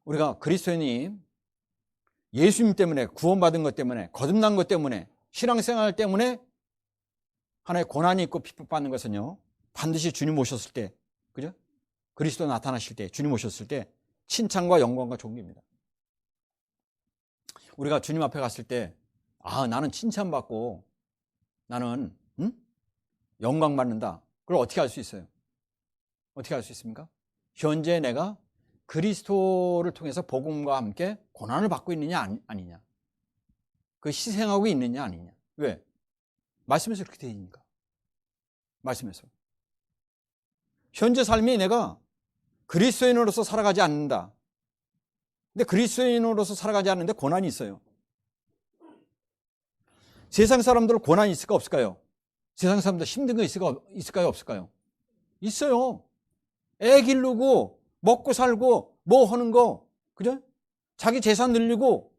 우리가 그리스도인이 예수님 때문에 구원받은 것 때문에 거듭난 것 때문에 신앙생활 때문에 하나의 고난이 있고 핍박받는 것은요, 반드시 주님 오셨을 때, 그죠? 그리스도 나타나실 때, 주님 오셨을 때 칭찬과 영광과 존귀입니다. 우리가 주님 앞에 갔을 때 나는 칭찬받고 나는 영광 받는다. 그걸 어떻게 알 수 있어요? 어떻게 알 수 있습니까? 현재 내가 그리스도를 통해서 복음과 함께 고난을 받고 있느냐 아니냐, 그 희생하고 있느냐 아니냐. 왜? 말씀에서 그렇게 되어 있으니까. 말씀에서 현재 삶이 내가 그리스도인으로서 살아가지 않는다. 근데 그리스도인으로서 살아가지 않는데 고난이 있어요. 세상 사람들은 고난이 있을까 없을까요? 세상 사람들 힘든 거 있을까요 없을까요? 있어요. 애 기르고 먹고 살고 뭐 하는 거, 그죠? 자기 재산 늘리고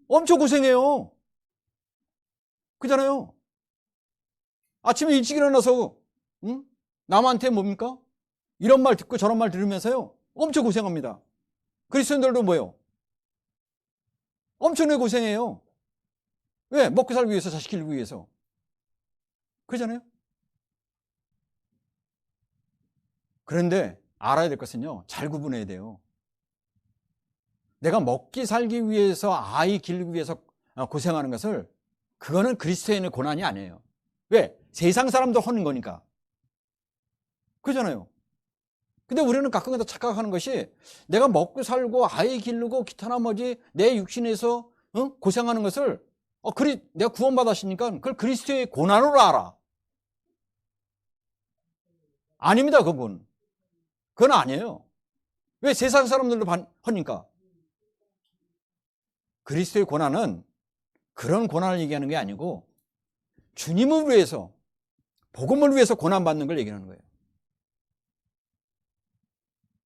엄청 고생해요. 그잖아요. 아침에 일찍 일어나서 남한테 뭡니까? 이런 말 듣고 저런 말 들으면서요, 엄청 고생합니다. 그리스도인들도 뭐예요? 엄청나게 고생해요. 왜? 먹고 살기 위해서, 자식 키우기 위해서. 그러잖아요? 그런데 알아야 될 것은요, 잘 구분해야 돼요. 내가 먹기 살기 위해서, 아이 기르기 위해서 고생하는 것을, 그거는 그리스도인의 고난이 아니에요. 왜? 세상 사람도 하는 거니까. 그러잖아요. 근데 우리는 가끔가다 착각하는 것이, 내가 먹고 살고 아이 기르고 기타 나머지 내 육신에서 고생하는 것을 내가 구원받았으니까 그걸 그리스도의 고난으로 알아. 아닙니다. 그건 아니에요. 왜? 세상 사람들도 하니까. 그리스도의 고난은 그런 고난을 얘기하는 게 아니고, 주님을 위해서, 복음을 위해서 고난받는 걸 얘기하는 거예요.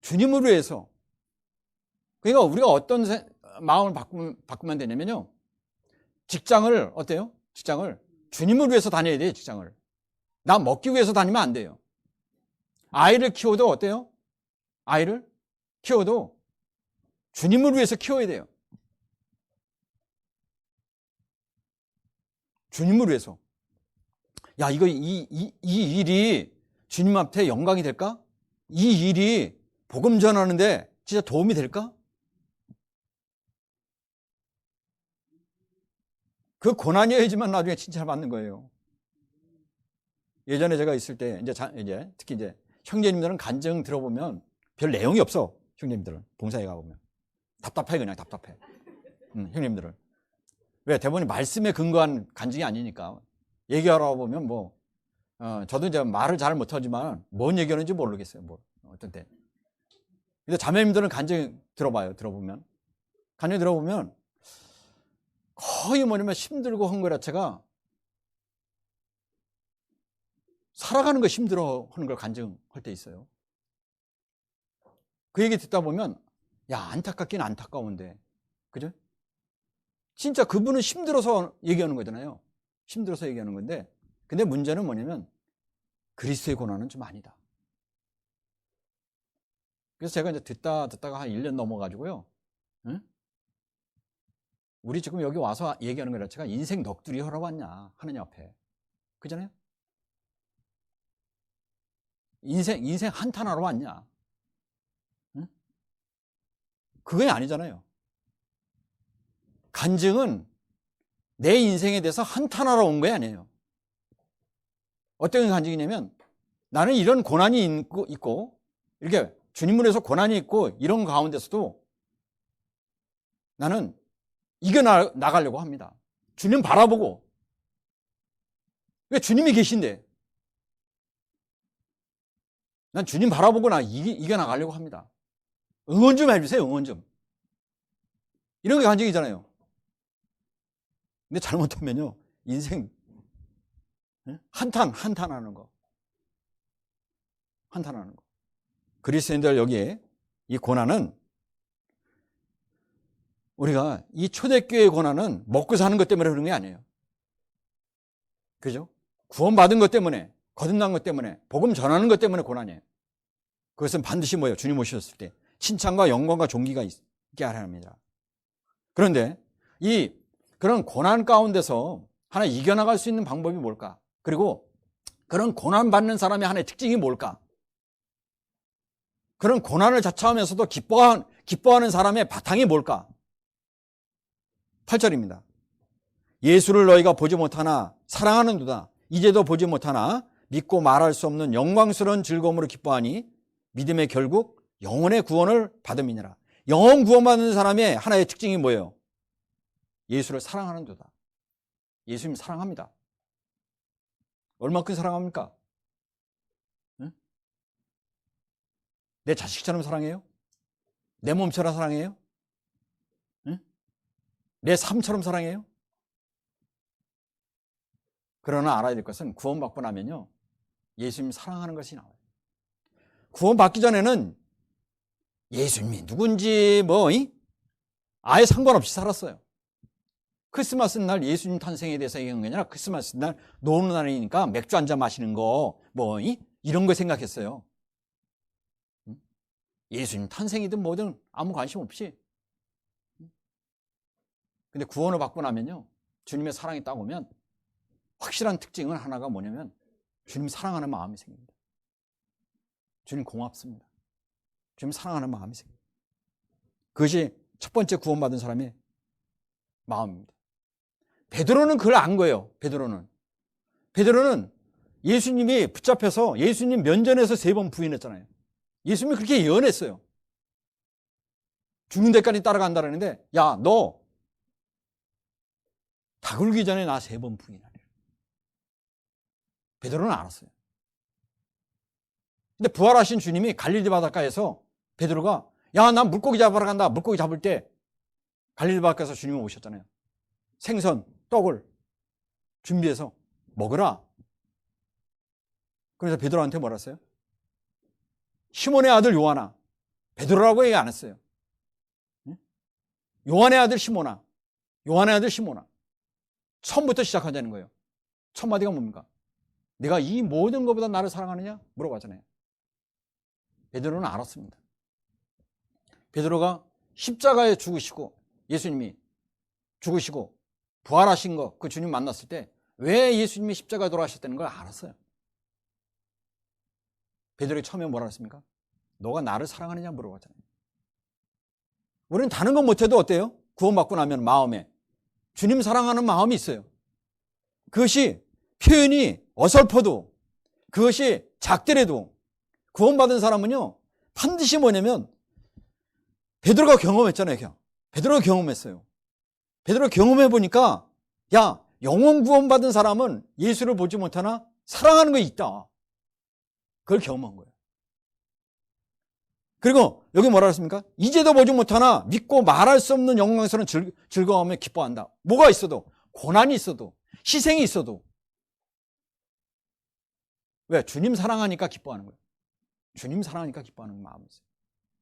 주님을 위해서. 그러니까 우리가 어떤 마음을 바꾸면 되냐면요, 직장을 어때요? 직장을 주님을 위해서 다녀야 돼요. 직장을 나 먹기 위해서 다니면 안 돼요. 아이를 키워도 어때요? 아이를 키워도 주님을 위해서 키워야 돼요. 주님을 위해서. 야, 이 일이 주님 앞에 영광이 될까? 이 일이 복음 전하는데 진짜 도움이 될까? 그 고난이어야지만 나중에 칭찬받는 거예요. 예전에 제가 있을 때, 이제 특히 이제 형제님들은 간증 들어보면 별 내용이 없어. 형제님들은 봉사에 가보면 답답해, 그냥 답답해. 형님들은. 왜? 대부분이 말씀에 근거한 간증이 아니니까. 얘기하러 보면 저도 이제 말을 잘 못하지만 뭔 얘기하는지 모르겠어요. 어떤 때. 근데 자매님들은 간증 들어보면 거의 힘들고 한 거 자체가, 살아가는 거 힘들어 하는 걸 간증할 때 있어요. 그 얘기 듣다 보면, 야, 안타깝긴 안타까운데. 그죠? 진짜 그분은 힘들어서 얘기하는 거잖아요. 힘들어서 얘기하는 건데, 근데 문제는 뭐냐면, 그리스도의 고난은 좀 아니다. 그래서 제가 이제 듣다가 한 1년 넘어가지고요. 응? 우리 지금 여기 와서 얘기하는 것 자체가 인생 넋두리 하러 왔냐, 하느님 앞에. 그잖아요? 인생 한탄하러 왔냐. 응? 그게 아니잖아요. 간증은 내 인생에 대해서 한탄하러 온 게 아니에요. 어떤 간증이냐면, 나는 이런 고난이 있고 이렇게 주님을 위해서 고난이 있고 이런 가운데서도 나는 이겨나가려고 합니다. 주님 바라보고. 왜? 주님이 계신데. 난 주님 바라보고 이겨나가려고 합니다. 응원 좀 해주세요. 응원 좀. 이런 게 간증이잖아요. 근데 잘못하면요, 인생 한탄하는 거. 한탄하는 거. 그리스도인들 여기에 이 고난은, 우리가 이 초대교회의 고난은 먹고 사는 것 때문에 그런 게 아니에요. 그죠? 구원받은 것 때문에, 거듭난 것 때문에, 복음 전하는 것 때문에 고난이에요. 그것은 반드시 뭐예요? 주님 오셨을 때 칭찬과 영광과 존귀가 있게 하려 합니다. 그런데 그런 고난 가운데서 하나 이겨나갈 수 있는 방법이 뭘까? 그리고 그런 고난받는 사람의 하나의 특징이 뭘까? 그런 고난을 자처하면서도 기뻐하는 사람의 바탕이 뭘까? 8절입니다. 예수를 너희가 보지 못하나 사랑하는도다. 이제도 보지 못하나 믿고 말할 수 없는 영광스러운 즐거움으로 기뻐하니 믿음의 결국 영혼의 구원을 받음이니라. 영혼 구원받는 사람의 하나의 특징이 뭐예요? 예수를 사랑하는도다. 예수님 사랑합니다. 얼마큼 사랑합니까? 응? 내 자식처럼 사랑해요? 내 몸처럼 사랑해요? 응? 내 삶처럼 사랑해요? 그러나 알아야 될 것은, 구원받고 나면요, 예수님 사랑하는 것이 나와요. 구원받기 전에는 예수님이 누군지 아예 상관없이 살았어요. 크리스마스 날 예수님 탄생에 대해서 얘기하는 게 아니라, 크리스마스 날 노는 날이니까 맥주 한잔 마시는 거, 이런 거 생각했어요. 예수님 탄생이든 뭐든 아무 관심 없이. 근데 구원을 받고 나면요, 주님의 사랑이 딱 오면 확실한 특징은 하나가 뭐냐면 주님 사랑하는 마음이 생깁니다. 주님 고맙습니다. 주님 사랑하는 마음이 생깁니다. 그것이 첫 번째 구원받은 사람의 마음입니다. 베드로는 그걸 안 거예요. 베드로는 예수님이 붙잡혀서 예수님 면전에서 3번 부인했잖아요. 예수님이 그렇게 예언했어요. 죽는 데까지 따라간다는데, 야, 너 다 굴기 전에 나 3번 부인하래. 베드로는 알았어요. 근데 부활하신 주님이 갈릴리 바닷가에서 베드로가, 야, 난 물고기 잡으러 간다. 물고기 잡을 때 갈릴리 바닷가에서 주님이 오셨잖아요. 생선, 떡을 준비해서 먹으라. 그래서 베드로한테 뭐라 했어요? 시몬의 아들 요한아. 베드로라고 얘기 안 했어요. 요한의 아들 시몬아. 요한의 아들 시몬아. 처음부터 시작하자는 거예요. 첫 마디가 뭡니까? 내가 이 모든 것보다 나를 사랑하느냐? 물어봤잖아요. 베드로는 알았습니다. 베드로가 십자가에 죽으시고 예수님이 죽으시고 부활하신 거, 그 주님 만났을 때 왜 예수님이 십자가에 돌아가셨다는 걸 알았어요. 베드로가 처음에 뭐라 했습니까? 너가 나를 사랑하느냐 물어봤잖아요. 우리는 다른 건 못해도 어때요? 구원받고 나면 마음에 주님 사랑하는 마음이 있어요. 그것이 표현이 어설퍼도, 그것이 작더라도 구원받은 사람은요, 반드시 뭐냐면 베드로가 경험했잖아요. 베드로가 경험했어요. 베드로가 경험해 보니까, 야, 영원 구원받은 사람은 예수를 보지 못하나 사랑하는 게 있다. 그걸 경험한 거예요. 그리고 여기 뭐라 했습니까? 이제도 보지 못하나 믿고 말할 수 없는 영광스러운 즐거움에 기뻐한다. 뭐가 있어도, 고난이 있어도, 희생이 있어도. 왜? 주님 사랑하니까 기뻐하는 거예요. 주님 사랑하니까 기뻐하는 마음이 있어요.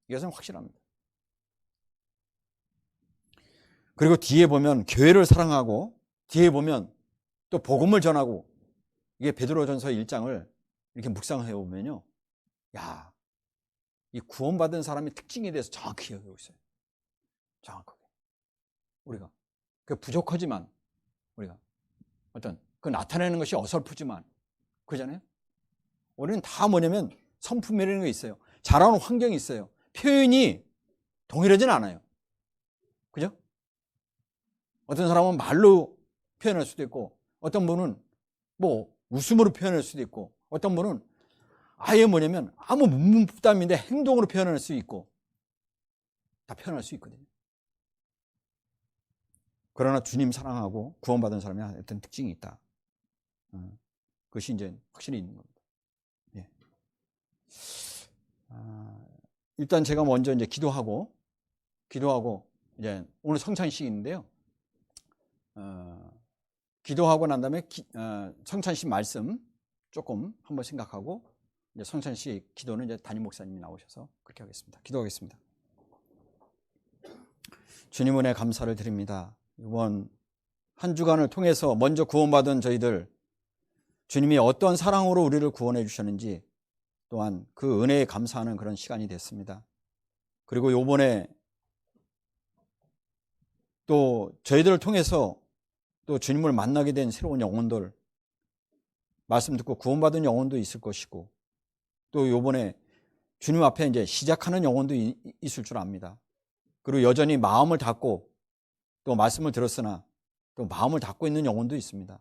이것은 확실합니다. 그리고 뒤에 보면 교회를 사랑하고, 뒤에 보면 또 복음을 전하고, 이게 베드로전서 1장을 이렇게 묵상해 보면요, 야, 이 구원받은 사람의 특징에 대해서 정확히 여기고 있어요. 정확하게. 우리가 그 부족하지만, 우리가 어떤 그 나타내는 것이 어설프지만, 그잖아요. 우리는 다 뭐냐면 성품이라는 게 있어요. 자라는 환경이 있어요. 표현이 동일하진 않아요. 그죠? 어떤 사람은 말로 표현할 수도 있고, 어떤 분은 뭐 웃음으로 표현할 수도 있고, 어떤 분은 아예 뭐냐면 아무 문부담인데 행동으로 표현할 수 있고, 다 표현할 수 있거든요. 그러나 주님 사랑하고 구원받은 사람이 어떤 특징이 있다. 그것이 이제 확실히 있는 겁니다. 예. 일단 제가 먼저 이제 기도하고 이제 오늘 성찬식이 있는데요. 기도하고 난 다음에 성찬식 말씀 조금 한번 생각하고, 이제 성찬식 기도는 이제 담임 목사님이 나오셔서 그렇게 하겠습니다. 기도하겠습니다. 주님 은혜 감사를 드립니다. 이번 한 주간을 통해서 먼저 구원받은 저희들, 주님이 어떤 사랑으로 우리를 구원해 주셨는지 또한 그 은혜에 감사하는 그런 시간이 됐습니다. 그리고 요번에 또 저희들을 통해서 또 주님을 만나게 된 새로운 영혼들, 말씀 듣고 구원받은 영혼도 있을 것이고, 또 요번에 주님 앞에 이제 시작하는 영혼도 있을 줄 압니다. 그리고 여전히 마음을 닫고 또 말씀을 들었으나 또 마음을 닫고 있는 영혼도 있습니다.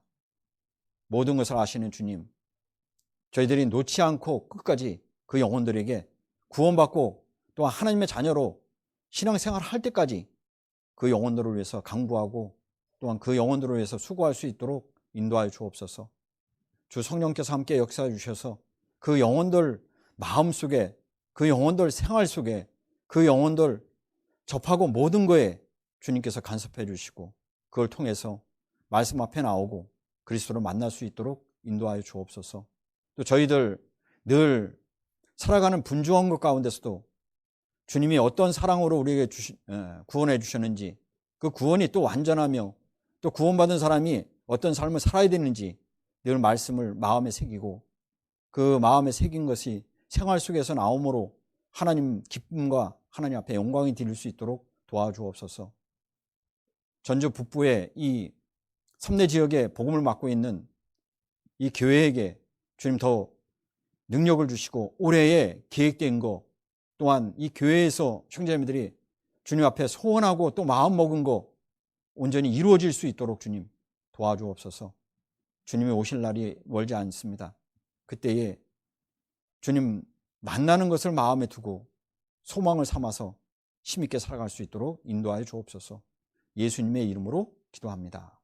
모든 것을 아시는 주님, 저희들이 놓지 않고 끝까지 그 영혼들에게 구원받고 또 하나님의 자녀로 신앙생활을 할 때까지 그 영혼들을 위해서 강구하고 또한 그 영혼들을 위해서 수고할 수 있도록 인도하여 주옵소서. 주 성령께서 함께 역사해 주셔서 그 영혼들 마음속에, 그 영혼들 생활 속에, 그 영혼들 접하고 모든 거에 주님께서 간섭해 주시고, 그걸 통해서 말씀 앞에 나오고 그리스도를 만날 수 있도록 인도하여 주옵소서. 또 저희들 늘 살아가는 분주한 것 가운데서도 주님이 어떤 사랑으로 우리에게 구원해 주셨는지, 그 구원이 또 완전하며 또 구원받은 사람이 어떤 삶을 살아야 되는지 늘 말씀을 마음에 새기고 그 마음에 새긴 것이 생활 속에서 나옴으로 하나님 기쁨과 하나님 앞에 영광이 드릴 수 있도록 도와주옵소서. 전주 북부의 이 삼내 지역에 복음을 맡고 있는 이 교회에게 주님 더 능력을 주시고 올해에 계획된 거 또한 이 교회에서 형제자매들이 주님 앞에 소원하고 또 마음 먹은 거 온전히 이루어질 수 있도록 주님 도와주옵소서. 주님이 오실 날이 멀지 않습니다. 그때에 주님 만나는 것을 마음에 두고 소망을 삼아서 힘있게 살아갈 수 있도록 인도하여 주옵소서. 예수님의 이름으로 기도합니다.